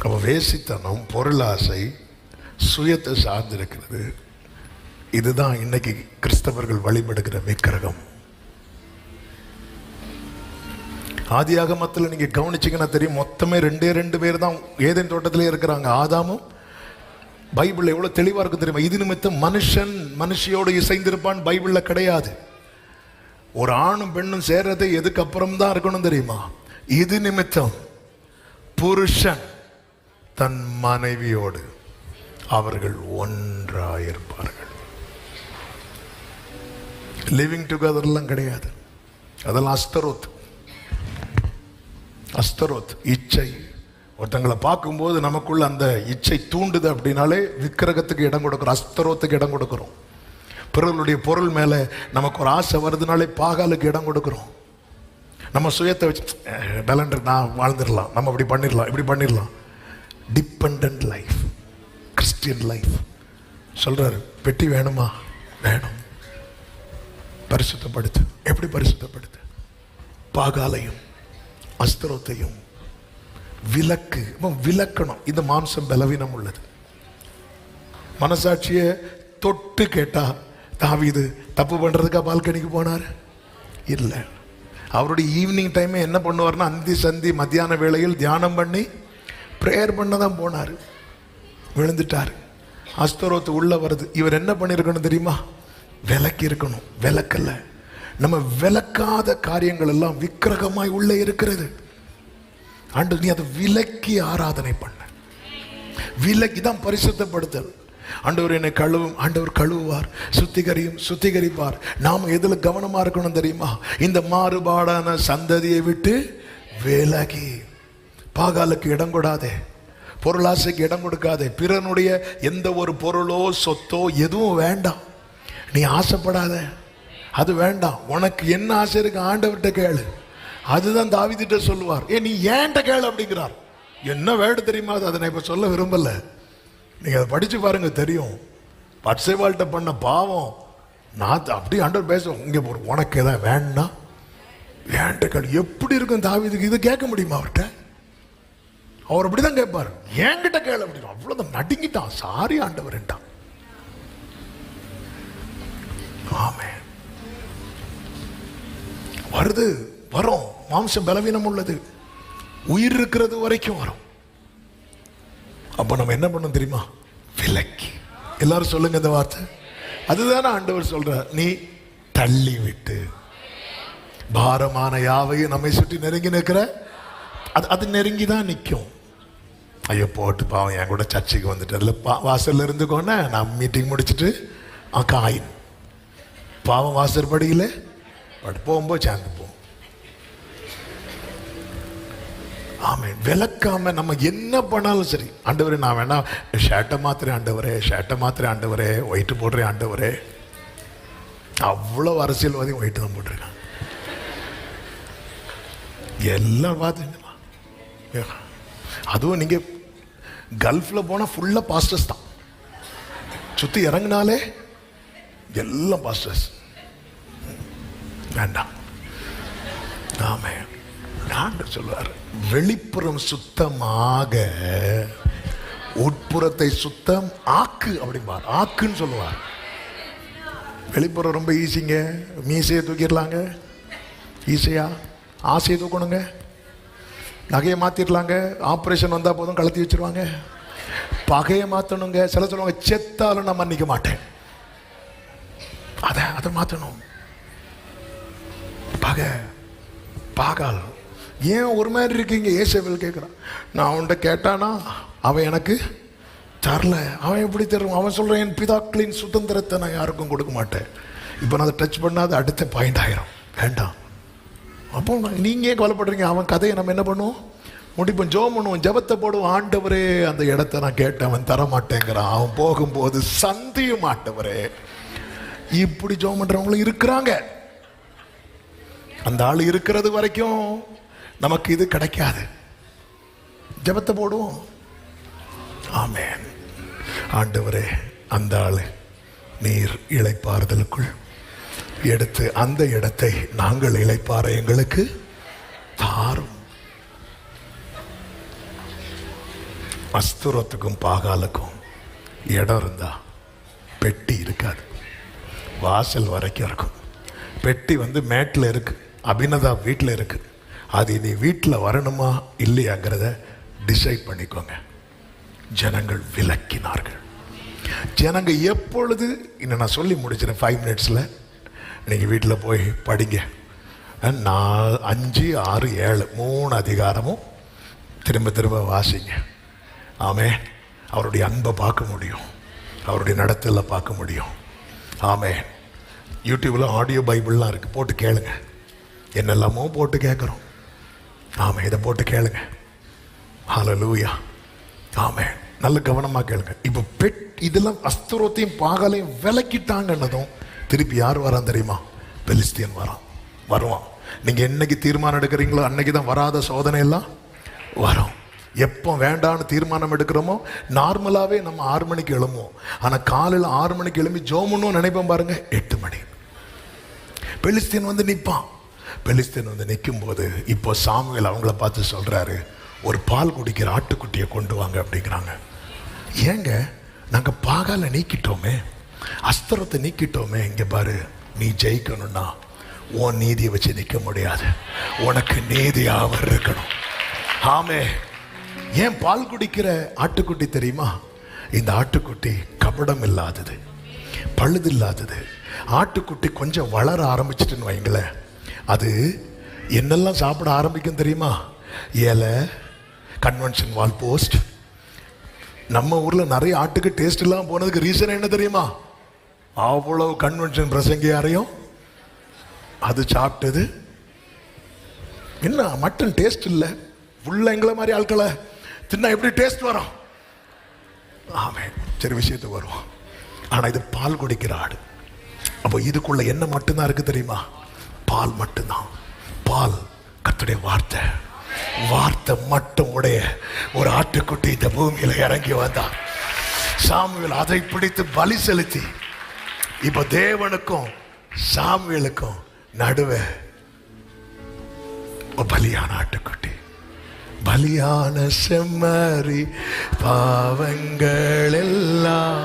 அப்போ வேசித்தனம், பொருளாசை, சுயத்தை சார்ந்திருக்கிறது. இதுதான் இன்னைக்கு கிறிஸ்தவர்கள் வழிபடுகிற விக்கிரகம். ஆதியாகமத்தில் நீங்க கவனிச்சீங்கன்னா தெரியும், மொத்தமே 2 பேர் தான் ஏதேன் தோட்டத்திலே இருக்கிறாங்க, ஆதாமும். பைபிள் எவ்வளவு தெளிவா இருக்கு தெரியுமா? இது நிமித்தம் மனுஷன் மனுஷியோடு இசைந்திருப்பான் பைபிள்ல கிடையாது. ஒரு ஆணும் பெண்ணும் சேர்றது எதுக்கு அப்புறம் தான் இருக்கணும் தெரியுமா? இது நிமித்தம் புருஷன் தன் மனைவியோடு அவர்கள் ஒன்றாயிருப்பார்கள். லிவிங் டுகெதர்லாம் கிடையாது. அதெல்லாம் அஸ்தரோத் இச்சை. ஒருத்தங்களை பார்க்கும்போது நமக்குள்ள அந்த இச்சை தூண்டுது அப்படின்னாலே விக்கிரகத்துக்கு இடம் கொடுக்குறோம், அஸ்தரோத்துக்கு இடம் கொடுக்குறோம். பிறர்களுடைய பொருள் மேலே நமக்கு ஒரு ஆசை வருதுனாலே பாகாலுக்கு இடம் கொடுக்குறோம். நம்ம சுயத்தை வச்சு டேலண்ட் நான் வாழ்ந்துடலாம், நம்ம இப்படி பண்ணிடலாம். Dependent life, Christian life. சொல்றாரு, பெட்டி வேணுமா? வேணும். பரிசுத்தப்படுத்து. எப்படி பரிசுத்தப்படுத்து? பாகாலையும் அஸ்தரோத்தையும் விலக்கணும். இந்த மாம்சம் பலவீனம் உள்ளது. மனசாட்சியை தொட்டு கேட்டா தாவீது தப்பு பண்றதுக்கா பால்கனிக்கு போனார்? இல்ல. அவருடைய ஈவினிங் டைம் என்ன பண்ணுவார்னா, அந்தி சந்தி மத்தியான வேளையில் தியானம் பண்ணி பிரேயர் பண்ண தான் போனார். விழுந்துட்டார். அஸ்தரோத்து உள்ள வருது. இவர் என்ன பண்ணிருக்கணும் தெரியுமா? விலக்கி இருக்கணும். விலக்கல்ல. நம்ம விலக்காத காரியங்கள் எல்லாம் விக்கிரகமாய் உள்ளே இருக்கிறது. ஆண்டவர், நீ அதை விலக்கி ஆராதனை பண்ண. விலக்கி தான் பரிசுத்தப்படுத்தல். ஆண்டவர் என்னை கழுவும். ஆண்டவர் கழுவுவார், சுத்திகரிப்பார். நாம் எதுல கவனமா இருக்கணும் தெரியுமா? இந்த மாறுபாடான சந்ததியை விட்டு விலகி. பாகாலுக்கு இடம் கொடாதே, பொருளாசைக்கு இடம் கொடுக்காதே. பிறனுடைய எந்த ஒரு பொருளோ சொத்தோ எதுவும் வேண்டாம். நீ ஆசைப்படாத, அது வேண்டாம். உனக்கு என்ன ஆசை இருக்கு ஆண்டவர்கிட்ட கேளு. அதுதான் தாவீதுட்ட சொல்லுவார். நீ ஏன்ட்ட கேளு அப்படிங்கிறார். என்ன வேடு தெரியுமா? அதை நான் இப்ப சொல்ல விரும்பல. நீங்க அதை படிச்சு பாருங்க, தெரியும். பட்சேபால்கிட்ட பண்ண பாவம். நான் அப்படி ஆண்டவர் பேசுவோம், இங்க போற உனக்கு ஏதாவது வேணா ஏன்ட்ட கேளு. எப்படி இருக்கும் தாவீதுக்கு? இதை கேட்க முடியுமா அவர்கிட்ட? அவர் அப்படிதான் கேட்பார், என்கிட்ட கேளு அப்படின்னு. அவ்வளவுதான், நடுங்கிட்டான். சாரி ஆண்டவர்ன்ட்டான். ஆமென். வரும். மாம்சம் பலவீனம் உள்ளது, உயிர் இருக்கிறது வரைக்கும் வரும். அப்ப நம்ம என்ன பண்ணணும் தெரியுமா? விலக்கி. எல்லாரும் சொல்லுங்க இந்த வார்த்தை. அதுதானே ஆண்டவர் சொல்றார், நீ தள்ளி விட்டு. பாரமான யாவையும் நம்மை சுற்றி நெருங்கி நிற்கிற அது நெருங்கி தான் நிற்கும். ஐயோ போட்டு பாவம், என் கூட சர்ச்சைக்கு வந்துட்டு அதில் வாசல்ல இருந்துக்கோன்னா நான் மீட்டிங் முடிச்சுட்டு காயின் பாவம் வாசற்படியில் போகும்போது சேர்ந்து போவோம். ஆமென். விளக்காம நம்ம என்ன பண்ணாலும் சரி, ஆண்டவரே நான் வேணா ஷர்ட்டை மாத்திரேன் ஆண்டவரே, ஒயிட்டு போடுறேன் ஆண்டவரே. அவ்வளவு அரசியல்வாதியும் ஒயிட்டு தான் போட்டிருக்காங்க. எல்லாம் பார்த்தீங்களா? அதுவும் நீங்க கல்ஃப்ல போனா ஃபுல்லா பாஸ்டர்ஸ் தான். சுத்தி இறங்கினாலே எல்லாம் பாஸ்டர்ஸ். வேண்டாம். ஆமென். ஆண்டவர் சொல்வார், வெளிப்புறம் சுத்தமாக உட்புறத்தை சுத்தம் ஆக்கு அப்படிம்பார். ஆக்குன்னு சொல்லுவார். வெளிப்புறம் ரொம்ப ஈஸிங்க. மீசையை தூக்கிடலாங்க, ஈஸியா. ஆசையை தூக்கணுங்க, நகையை மாத்திடலாங்க. ஆப்ரேஷன் வந்தா போதும் கலத்தி வச்சிருவாங்க. பகையை மாத்தணுங்க. சில சொல்லுவாங்க, செத்தாலும் நான் மன்னிக்க மாட்டேன். அதை மாத்தணும். பாகால் ஏன் ஒரு மாதிரி இருக்கீங்க? ஏசேபேல் கேட்குறான். நான் அவன்கிட்ட கேட்டானா அவன் எனக்கு தரல. அவன் எப்படி தருவான்? அவன் சொல்றான், என் பிதாக்களின் சுதந்திரத்தை நான் யாருக்கும் கொடுக்க மாட்டேன். இப்போ நான் அதை டச் பண்ணாத அடுத்த பாயிண்ட் ஆயிரும். வேண்டாம். அப்போ நீங்க ஏன் கவலைப்படுறீங்க? அவன் கதையை நம்ம என்ன பண்ணுவோம்? முடிப்போம், ஜெபம் பண்ணுவோம், ஜெபத்தை போடுவோம். ஆண்டவரே அந்த இடத்த நான் கேட்டேன், அவன் தர மாட்டேங்கிறான். அவன் போகும்போது சந்தியும் ஆண்டவரே. இப்படி ஜெபம் பண்றவங்களும் இருக்கிறாங்க. அந்த ஆள் இருக்கிறது வரைக்கும் நமக்கு இது கிடைக்காது. ஜெபத்தை போடுவோம். ஆமென். ஆண்டவரே, அந்த ஆளு நீர் இளைப்பாறுதலுக்குள் எடுத்து அந்த இடத்தை நாங்கள் இளைப்பாற எங்களுக்கு தாரும். அஸ்துரத்துக்கும் பாகாலுக்கும் இடம் இருந்தா பெட்டி இருக்காது. வாசல் வரைக்கும் இருக்கும். பெட்டி மேட்டில் இருக்கு. அபிநதா வீட்டில் இருக்கு. அது நீ வீட்டில் வரணுமா இல்லையாங்கிறத டிசைட் பண்ணிக்கோங்க. ஜனங்கள் விலக்கினார்கள். ஜனங்க எப்பொழுது, இன்னும் நான் சொல்லி முடிச்சிடறேன் 5 மினிட்ஸில். நீங்கள் வீட்டில் போய் படிங்க. 4, 5, 6, 7 3 அதிகாரமும் திரும்ப திரும்ப வாசிங்க. ஆமே. அவருடைய அன்பை பார்க்க முடியும், அவருடைய நடத்தல பார்க்க முடியும். ஆமே. யூடியூப்பில் ஆடியோ பைபிள்லாம் இருக்குது, போட்டு கேளுங்க. என்னெல்லாமோ போட்டு கேட்குறோம். ஆமே, இதை போட்டு கேளுங்க. ஹல்லேலூயா. ஆமே, நல்ல கவனமாக கேளுங்க. இப்போ இதெல்லாம் அஸ்திரோத்தையும் பாகாலையும் விலக்கிட்டாங்கன்னதும் திருப்பி யார் வரான் தெரியுமா? பெலிஸ்தியன் வருவான். நீங்கள் என்னைக்கு தீர்மானம் எடுக்கிறீங்களோ அன்னைக்கு தான் வராத சோதனை எல்லாம் வரும். எப்போ வேண்டான்னு தீர்மானம் எடுக்கிறோமோ, நார்மலாகவே நம்ம 6 மணிக்கு எழும்புவோம். ஆனால் காலையில் 6 மணிக்கு எழும்பி ஜோமுன்னு நினைப்போம் பாருங்க, 8 மணி. பெலிஸ்தீன் வந்து நிற்பான். பெலிஸ்தீன் வந்து நிற்கும் போது இப்போ சாமுவேல் அவங்கள பார்த்து சொல்றாரு, ஒரு பால் குடிக்கிற ஆட்டுக்குட்டியை கொண்டு வாங்க அப்படிங்கிறாங்க. ஏங்க, நாங்கள் பாகால நீக்கிட்டோமே, அஸ்திரத்தை நீக்கிட்டோமே. இங்கே பாரு, நீ ஜெயிக்கணும்னா உன் நீதியை வச்சு நிற்க முடியாது, உனக்கு நீதி அவர் இருக்கணும். ஆமே. ஏன் பால் குடிக்கிற ஆட்டுக்குட்டி தெரியுமா? இந்த ஆட்டுக்குட்டி கபடம் இல்லாதது, பழுது இல்லாதது. ஆட்டுக்குட்டி கொஞ்சம் வளர ஆரம்பிச்சிட்டுன்னு வைங்களேன், அது என்னெல்லாம் சாப்பிட ஆரம்பிக்கும் தெரியுமா? இலை, கன்வென்ஷன் வால் போஸ்ட். நம்ம ஊரில் நிறைய ஆட்டுக்கு டேஸ்ட் இல்லாமல் போனதுக்கு ரீசன் என்ன தெரியுமா? அவ்வளவு கன்வென்ஷன் பிரசங்கியாரையும் அது சாப்பிட்டது. என்ன மட்டன் டேஸ்ட் இல்லை, உள்ள எங்களை மாதிரி ஆட்களை தின்னா எப்படி டேஸ்ட் வரும்? ஆமே. சரி, விஷயத்துக்கு வருவோம். ஆனால் இது பால் குடிக்கிற ஆடு. அப்போ இதுக்குள்ள என்ன மட்டும்தான் இருக்கு தெரியுமா? பால் மட்டும்தான். பால் கர்த்தருடைய வார்த்தை. வார்த்தை மட்டும் உடைய ஒரு ஆட்டுக்குட்டி இந்த பூமியில இறங்கி வந்தான். சாமுவேல் அதை பிடித்து பலி செலுத்தி, இப்ப தேவனுக்கும் சாமுவேலுக்கும் நடுவே பலியான ஆட்டுக்குட்டி, பலியான செம்மறி பாவங்கள் எல்லாம்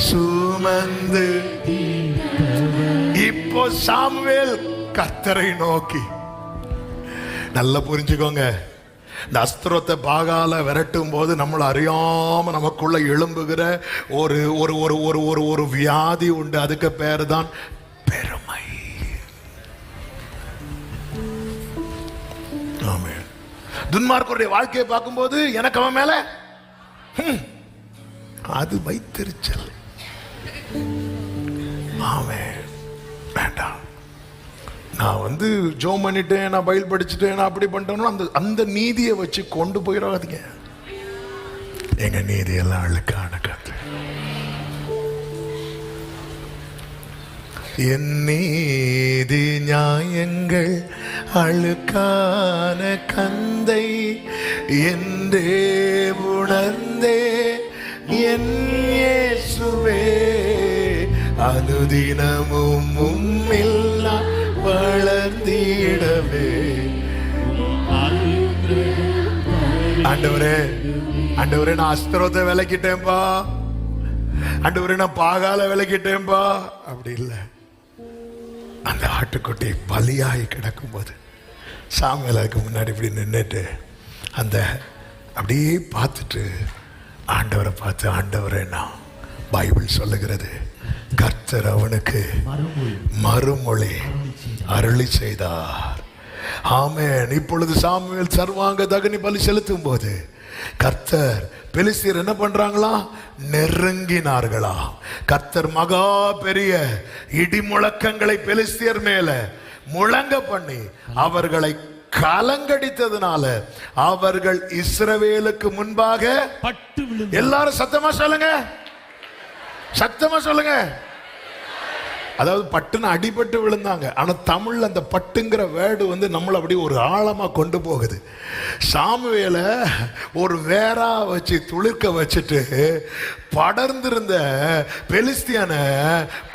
சுமந்து. இப்போ சாமுவேல் கர்த்தரை நோக்கி, நல்லா புரிஞ்சுக்கோங்க, இந்த அஸ்திரத்தை பாகால விரட்டும் போது நம்மளை அறியாம நமக்குள்ள எழும்புகிற ஒரு ஒரு ஒரு ஒரு ஒரு ஒரு வியாதி உண்டு. அதுக்கு பேரு தான் பெருமை. ஆமென். துன்மார்க்கருடைய வாழ்க்கையை பார்க்கும்போது எனக்கு அவன் மேல அது வைத்தறிச்சல். ஆமென். வேண்டாம், நான் வந்து ஜோம் பண்ணிட்டேன், நான் பைபிள் படிச்சுட்டேன், நான் அப்படி பண்ணிட்டேன்னா அந்த நீதியை வச்சு கொண்டு போயிடாதீங்க. எங்க நீதியெல்லாம் அழுக்கான கத்து. என் நீதி நியாயங்கள் அழுக்கான கந்தை என்றே உணர்ந்தே என் இயேசுவே அனுதினமும் உம்மில்லா வளர்ந்திடவே. ஆண்டவரே, ஆண்டவரே, நான் அஸ்திரத்தை விலக்கிட்டேன்பா, ஆண்டவரே நான் பாகால விலக்கிட்டேன்பா. அப்படி இல்லை. அந்த ஆட்டுக்குட்டி பலியாகி கிடக்கும் போது சாமுவேல் அதுக்கு முன்னாடி இப்படி நின்றுட்டு அந்த அப்படியே பார்த்துட்டு ஆண்டவரை பார்த்து, ஆண்டவரே, நான் பைபிள் சொல்லுகிறது கர்த்தர் அவனுக்கு மறுமொழி அருளி செய்தார். ஆமென். இப்பொழுது சாமுவேல் சர்வாங்க தகனி பலி செலுத்தும் போது கர்த்தர், பெலிஸ்தியர் என்ன பண்றாங்களா? நெருங்கினார்களா? கர்த்தர் மகா பெரிய இடி முழக்கங்களை பெலிஸ்தியர் மேல முழங்க பண்ணி அவர்களை கலங்கடித்ததுனால அவர்கள் இஸ்ரவேலுக்கு முன்பாக பட்டு விழுந்தார்கள். எல்லாரும் சத்தமா சொல்லுங்க, சத்தமா சொல்லுங்க. அதாவது பட்டுன்னு அடிபட்டு விழுந்தாங்க. ஆனா தமிழ்ல அந்த பட்டுங்கிற வேர்டு வந்து நம்மள அப்படி ஒரு ஆழமா கொண்டு போகுது. சாமுவேல ஒரு வேரா வச்சு துளிர்க்க வச்சுட்டு படர்ந்திருந்த பெலிஸ்தியனை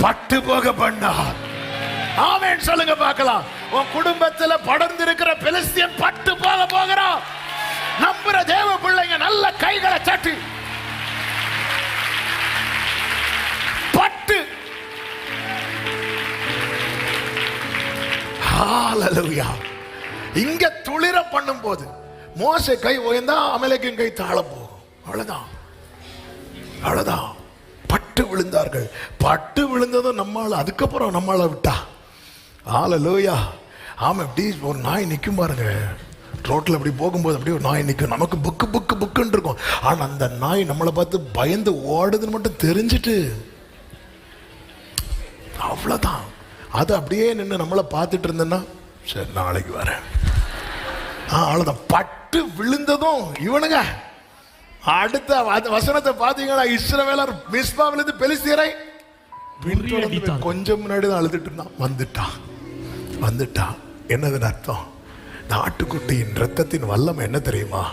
பட்டு போக பண்ணார். ஆமென் சொல்லுங்க பார்க்கலாம். உன் குடும்பத்துல படர்ந்திருக்கிற பெலிஸ்தியன் பட்டு போக போகிறான். நம்புற தேவ பிள்ளைங்க நல்ல கைகளை தட்டி பட்டு. ஹalleluya. இங்க துளிர பண்ணும் போது மோசே கை உயர்ந்தா அமலேக்கின் கை தாழ போகும். அவ்வளவுதான், அவ்வளவுதான். பட்டு விழுந்தார்கள். பட்டு விழுந்ததும் நம்மால, அதுக்கப்புறம் நம்மால விட்டா. ஹல்லேலூயா. ஆமா, இப்படி ஒரு நாய் நிற்கும் பாருங்க ரோட்ல, அப்படி போகும்போது அப்படியே ஒரு நாய் நிற்கும். நமக்கு புக்கு புக்கு புக்குன்னு இருக்கும். ஆனா அந்த நாய் நம்மளை பார்த்து பயந்து ஓடுதுன்னு மட்டும் தெரிஞ்சுட்டு அவ்வளவுதான். அது அப்படியே நின்று நம்மளை பார்த்துட்டு இருந்தேன்னா சரி நாளைக்கு வரேன். அவ்வளவுதான். பட்டு விழுந்ததும் இவனுங்க அடுத்த வசனத்தை பார்த்தீங்கன்னா, இஸ்ரவேலர் மிஸ்பாவிலிருந்து பெலிஸ்தியரை கொஞ்சம் முன்னாடி தான் அழுதுட்டு இருந்தான். வந்துட்டான். என்னதுன்னு அர்த்தம்? நாட்டுக்குட்டியின் ரத்தத்தின் வல்லம் என்ன தெரியுமா?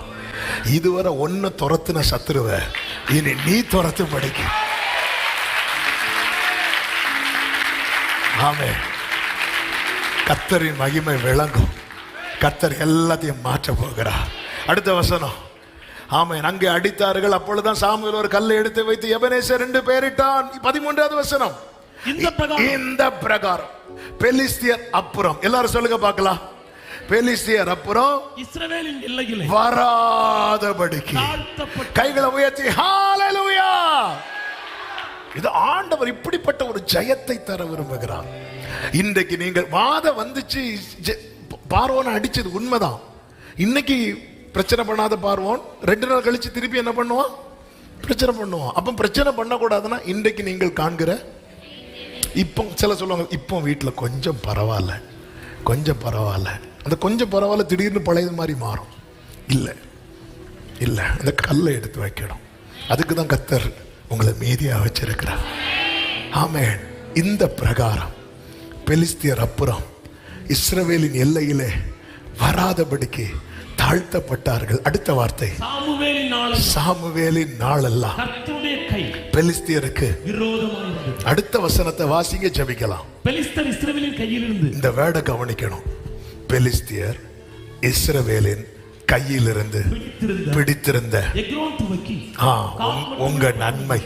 இதுவரை ஒன்ன துரத்துன சத்துருவ இனி நீ துரத்து படிக்க. ஆமே. கர்த்தரின் மகிமை விளங்கும். கர்த்தர் எல்லாத்தையும் மாற்ற போகிறார். அடுத்த வசனம். ஆமென். அங்கே அடித்தார்கள். அப்பொழுதுதான் சாமுவேல் ஒரு கல்லை எடுத்து வைத்து எபனேசர் என்று பெயரிட்டான். 13வது வசனம். இந்த பிரகாரம் பெலிஸ்தியர் அப்புறம், எல்லாரும் சொல்லுங்க பார்க்கலாம், பெலிஸ்தியர் அப்புறம் இஸ்ரவேலின் எல்லையிலே வராதபடிக்கு கைகளை உயர்த்தி ஹல்லேலூயா. இது ஆண்டவர் இப்படிப்பட்ட ஒரு ஜெயத்தை தர விரும்புகிறார். இன்றைக்கு நீங்கள் வாதம் வந்துச்சு, பார்வோனை அடிச்சது உண்மைதான். இன்னைக்கு பிரச்சனை பண்ணாத பார்வோன் 2 நாள் கழிச்சு திருப்பி என்ன பண்ணுவான்? பிரச்சனை பண்ணுவான். அப்ப பிரச்சனை பண்ணக்கூடாதுன்னா இன்றைக்கு நீங்கள் காண்கிற, இப்போ சில சொல்லுவாங்க இப்போ வீட்டில் கொஞ்சம் பரவாயில்ல. அந்த கொஞ்சம் பரவாயில்ல திடீர்னு பழையது மாதிரி மாறும். இல்லை, அந்த கல்லை எடுத்து வைக்கணும். அதுக்கு தான் கர்த்தர் உங்களை மீதியா வச்சிருக்கிறார். ஆமென். இந்த பிரகாரம் பெலிஸ்தியர் அப்புறம் இஸ்ரவேலின் எல்லையிலே வராதபடிக்கு தாழ்த்தப்பட்டார்கள். அடுத்த வார்த்தை, சாமுவேலின் நாளெல்லாம் கர்த்தருடைய கை பெலிஸ்தியருக்கு விரோதமாய் இருந்தது. அடுத்த வசனத்தை வாசிங்க, ஜெபிக்கலாம். பெலிஸ்தர் இஸ்ரவேலின் கையிலிருந்து, இந்த வேர்டை கவனிக்கணும், பெலிஸ்தியர் இஸ்ரவேலின் கையிலிருந்து பிடித்திருந்த உங்க நன்மை,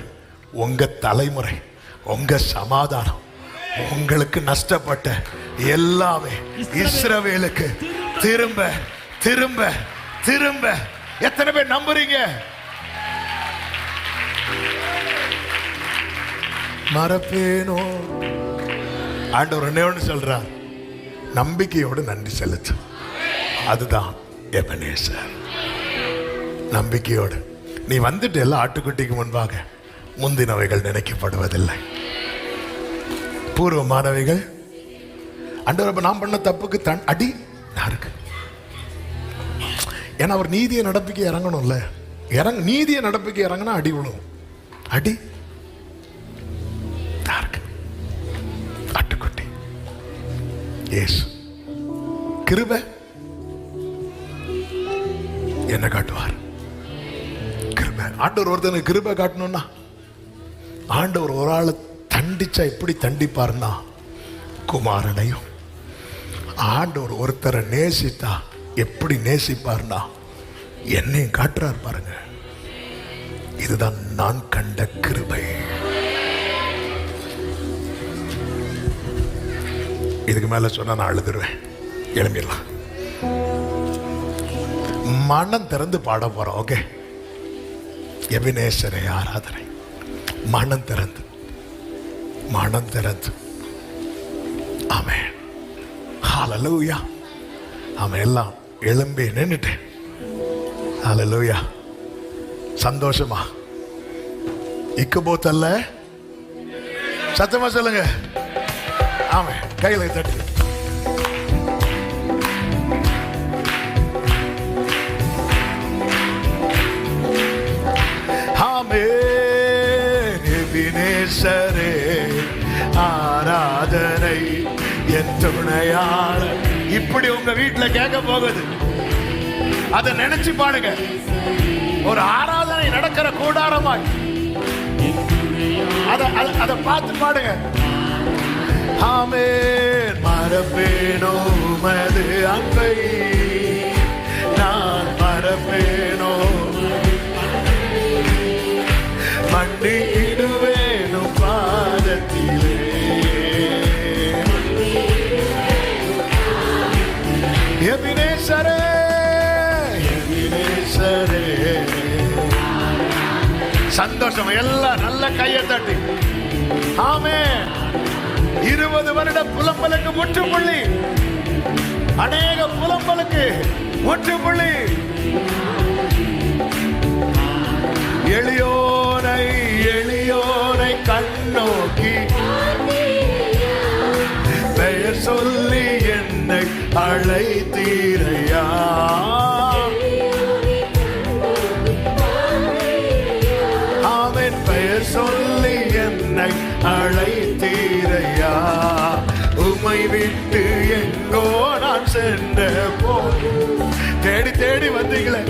உங்க தலைமுறை, உங்க சமாதானம், உங்களுக்கு நஷ்டப்பட்ட எல்லாமே இஸ்ரவேலுக்கு திரும்ப திரும்ப திரும்ப. எத்தனை பேர் நம்புறீங்க? மறப்பேனோ? ஆண்டவர் என்ன சொல்றார்? நம்பிக்கையோடு நன்றி செலுத்து. அதுதான் எபனேசர். நம்பிக்கையோடு நீ வந்துட்டு எல்லா ஆட்டுக்குட்டிக்கு முன்பாக முந்தினவைகள் நினைக்கப்படுவதில்லை, பூர்வமானவைகள். ஆண்டவர் நாம் பண்ண தப்புக்கு அடி யாருக்கு? ஏன்னா அவர் நீதியை நடப்பிக்க இறங்கணும்ல. நீதியை நடப்பிக்க இறங்கினா அடி விழும். அடி யாருக்கு? ஆட்டுக்குட்டி இயேசு. கிருபை என்ன காட்டுவார்? கிருபை. ஆண்டவர் ஒருத்தனுக்கு கிருபை காட்டணும்னா, ஆண்டவர் ஒரு ஆளை தண்டிச்சா எப்படி தண்டிப்பார்னா, குமாரனையும். ஆண்டவர் ஒருத்தரை நேசித்தா எப்படி நேசிப்பார்னா, என்னையும் காட்டுறார் பாருங்க. இதுதான் நான் கண்ட கிருபை. இதுக்கு மேல சொன்னா நான் அழுதுருவேன். எழும்பிடலாம். மனம் திறந்து பாட போறோம். ஓகே, எபினேசரை ஆராதனை. மனம் திறந்து ஆமென். ஹல்லேலூயா. ஆமென். எல்லாம் எழும்பி நின்னுட்டேன். ஹல்லேலூயா. சந்தோஷமா? இக்கபோத் அல்ல, சத்தமா சொல்லுங்க. ஆமென். கையில தட்டு. எபினேசரே ஆராதனை என் துணையாளர். இப்படி உங்க வீட்டுல கேட்க போகுது. அதை நினைச்சு பாடுங்க. ஒரு ஆராதனை நடக்கிற கூடாரமாய் அதை பார்த்து பாடுங்க. ஆமென். மறப்பேனோ மது அன்பை, நான் மறப்பேனோ மண்டிடுவேனும் பாதத்திலே. எபினேசரே சந்தோஷம். எல்லாம் நல்ல கையை தட்டி ஆமென். 20 வருட புலம்பலுக்கு முற்றுப்புள்ளி. அநேக புலம்பலுக்கு முற்றுப்புள்ளி. எளியோனை எளியோனை கண்ணோக்கி பெயர் சொல்லி என்னை அழைத்தீரையா. ஆமென். பெயர் சொல்லி என்னை அழைத்தீரையா. உம்மை விட்டு எங்கோ நான் சென்ற போது தேடி தேடி வந்தீங்களே,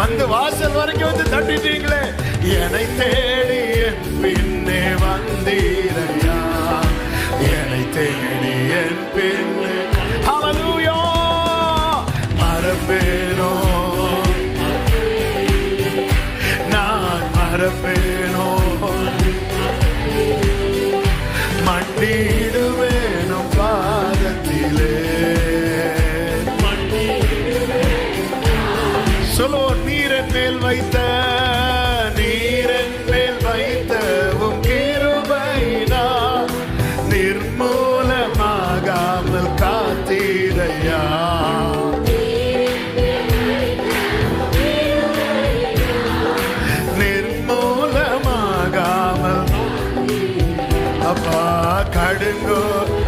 வந்து வாசல் வரைக்கும் வந்து தட்டிட்டீங்களே. என்னை தேடி என் பின்னே வந்தீரையா. என்னை தேடி என் பின்னே. ஹல்லேலூயா. மறப்பேனோ நான், மறப்பேனோ மண்டிடுவேனும் பாதத்திலே. சொல்லோ. நீரன் மேல் வைத்த, நீரன் மேல் வைத்த உம் கிருபையினால் நிர்மூலமாகாமல் காத்தீரையா. நிர்மூலமாகாமல். அப்பா கடுங்கோ.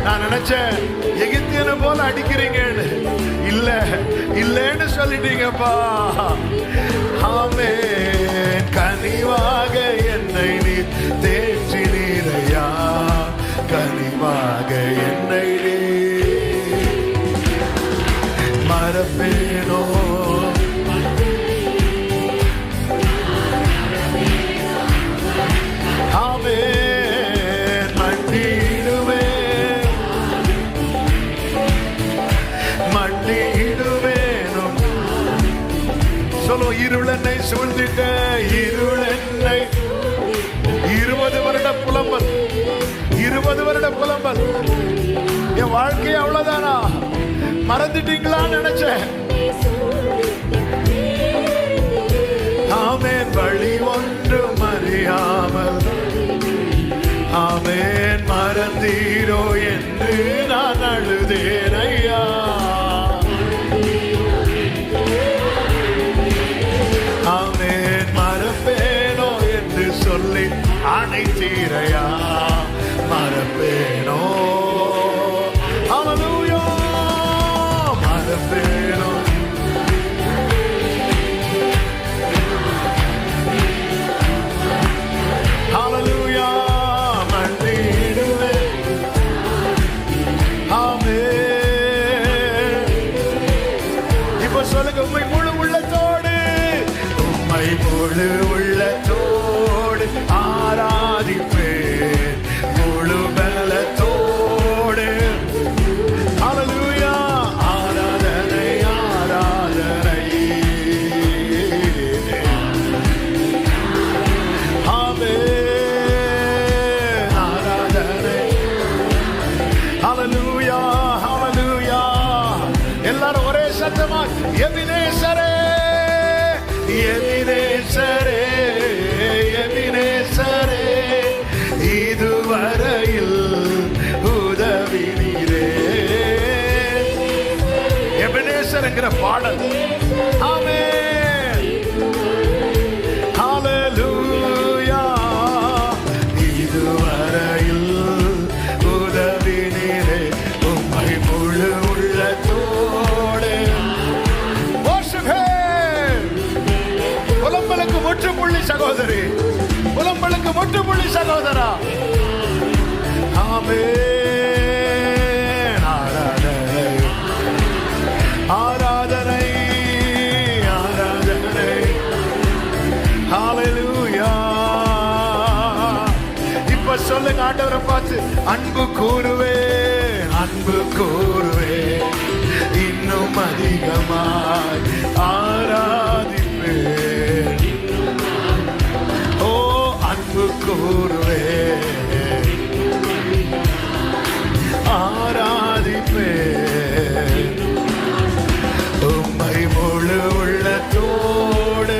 நான் நினைச்சேன் எகிப்தியனை போல அடிக்கிறீங்கன்னு. இல்ல இல்லன்னு சொல்லிட்டீங்கப்பா. ஆமென். கனிவாக என்னை நீர் தேற்றினீரையா. கனிவாக என்னை மறப்பேனோ. ஆமென். மண்டிடுவேன், மண்டிடுவேனும். சொல்லோ. இருளென்னை சூழ்ந்திட்ட, இருளென்னை. 20 வருட புலம்பல், 20 வருட புலம்பல். என் வாழ்க்கை அவ்வளவுதானா? மறந்துட்டீங்களான்னு நினைச்சேன். ஆமென். வழி ஒன்றும் அறியாமல். ஆமென். மறந்தீரோ என்று நான் அழுதேன் ஐயா. ஆமென். மறப்பேனோ என்று சொல்லி அணைத்தீரையா. மறப்பேனோ. ஹல்லேலூயா. மறப்பேனோ. ஹல்லேலூயா. மண்டிடுவேன். ஆமென். இப்ப சொல்லுங்க. உம்மை முழு உள்ளத்தோடு, உம்மை முழு உள்ளத்தோடு ஆராதிப்பேன். முழு பலத்தோடு. ஹல்லேலூயா. ஆராதனை ஆராதனை. ஆமென். ஆராதனை. ஹல்லேலூயா. ஹல்லேலூயா. எல்லாரும் ஒரே சத்தமா எபினேசரே, எபினேசரே, எபினேசரே, இதுவரையில் உதவி நீரே. எபினேசர் என்கிற பாடல். ஆமென். ஹல்லேலூயா. இதுவரையில் உதவி நீரே. உம்மை முழு உள்ளத்தோடு. worship him. புலம்பலுக்கு முற்றுப்புள்ளி சகோதரி, புலம்பலுக்கு முற்றுப்புள்ளி சகோதரா. ஆமென். ஆராதனை ஆராதனை ஆராதனை. ஹல்லேலூயா. இப்ப சொல்லுங்க ஆண்டவரை பார்த்து. அன்பு கூறுவே, அன்பு கூறுவே, இன்னும் அதிகமாய் ஆராதிப்பேன். ஓ அன்பு கூறுவே, ஆராதிப்பேன். உம்மை முழு உள்ளத்தோடு.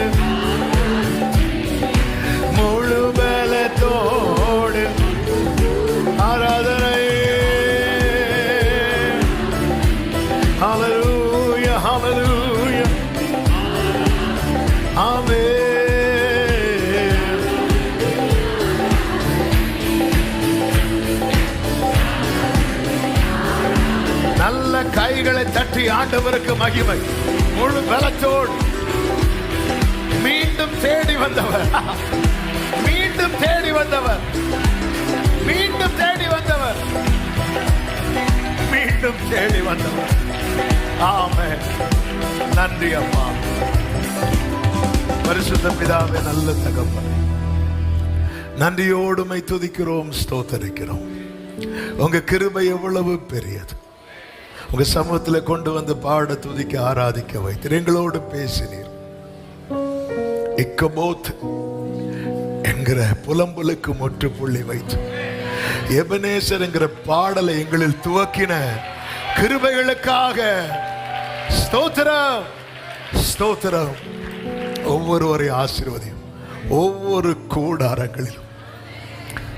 ஆண்டவருக்கு மகிமை. முழு பலத்தோடு மீண்டும் தேடி வந்தவர், மீண்டும் தேடி வந்தவர், மீண்டும் தேடி வந்தவர், மீண்டும் தேடி வந்தவர். ஆமென். நன்றி அப்பா. பரிசுத்த பிதாவே, நல்ல தகப்பனே, நன்றியோடு உம்மை துதிக்கிறோம், ஸ்தோத்தரிக்கிறோம். உங்க கிருபை எவ்வளவு பெரியது. உங்க சமூகத்தில் கொண்டு வந்து பாட, துதிக்க, ஆராதிக்க வைத்தீர். எங்களோடு பேசினீர். இக்கபோத் என்கிற புலம்பலுக்கு முற்றுப்புள்ளி வைத்து எபனேசர் என்கிற பாடலை எங்களில் துவக்கின கிருபைகளுக்காக ஸ்தோத்திரம், ஸ்தோத்திரம். ஒவ்வொருவரை ஆசீர்வதியும். ஒவ்வொரு கூடாரங்களிலும்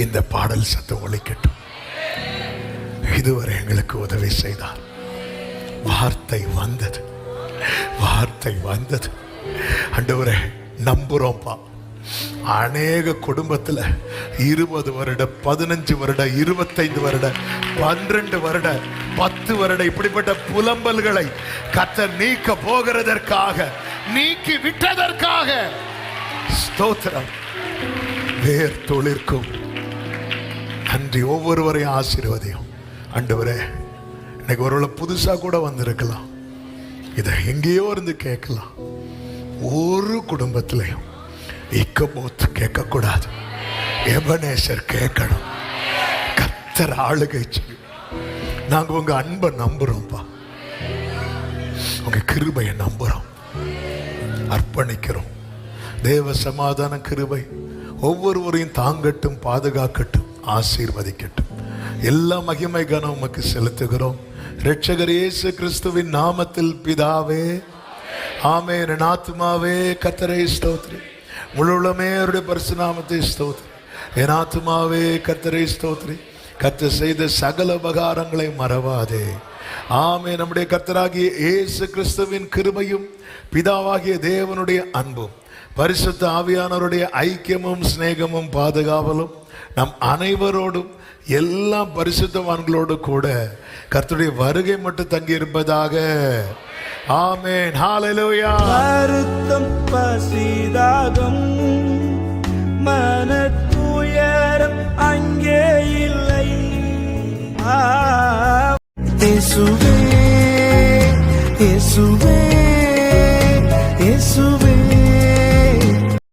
இந்த பாடல் சத்தம் ஒலிக்கட்டும். இதுவரை எங்களுக்கு உதவி செய்தார். வார்த்தை வந்தது, வார்த்தை வந்தது. ஆண்டவரே, நம்புறோம்ப்பா. அநேக குடும்பத்தில் 20 வருட, 15 வருட, 25 வருட, 12 வருட, 10 வருட இப்படிப்பட்ட புலம்பல்களை கர்த்தர் நீக்க போகிறதற்காக, நீக்கி விட்டதற்காக ஸ்தோத்திரம். வேர் தொழிற்கும் நன்றி. ஒவ்வொருவரையும் ஆசீர்வதியும். ஆண்டவரே, இன்னைக்கு ஒருவேளை புதுசா கூட வந்திருக்கலாம், இதை எங்கேயோ இருந்து கேட்கலாம். ஒரு குடும்பத்திலையும் இக்கபோத் கேட்கக்கூடாது, எபனேசர் கேட்கணும். கர்த்தர் ஆளுகை செய்யும். நாங்க உங்க அன்பை நம்புறோம்ப்பா, உங்க கிருபையை நம்புறோம், அர்ப்பணிக்கிறோம். தேவ சமாதான கிருபை ஒவ்வொருவரையும் தாங்கட்டும், பாதுகாக்கட்டும், ஆசீர்வதிக்கட்டும். எல்லா மகிமை கனம் உமக்கு செலுத்துகிறோம். இரட்சகர் இயேசு கிறிஸ்துவின் நாமத்தில் பிதாவே, ஆமென். என் ஆத்துமாவே கர்த்தரை ஸ்தோத்திரி, முழுமே அவருடைய பரிசுநாமத்தை ஸ்தோத்திரி. என் ஆத்துமாவே கர்த்தரை ஸ்தோத்திரி, கர்த்தர் செய்த சகல உபகாரங்களை மறவாதே. ஆமென். நம்முடைய கர்த்தராகிய இயேசு கிறிஸ்துவின் கிருபையும், பிதாவாகிய தேவனுடைய அன்பும், பரிசுத்த ஆவியானவருடைய ஐக்கியமும் சிநேகமும் பாதுகாவலும் நம் அனைவரோடும், எல்லா பரிசுத்தவான்களோடு கூட கர்த்தருடைய வருகை மட்டும் தங்கி இருப்பதாக. ஆமென். ஹல்லேலூயா. வருத்தம், பசிதாகம், மனத்துயரம் அங்கே இல்லை. இயேசுவே, இயேசுவே,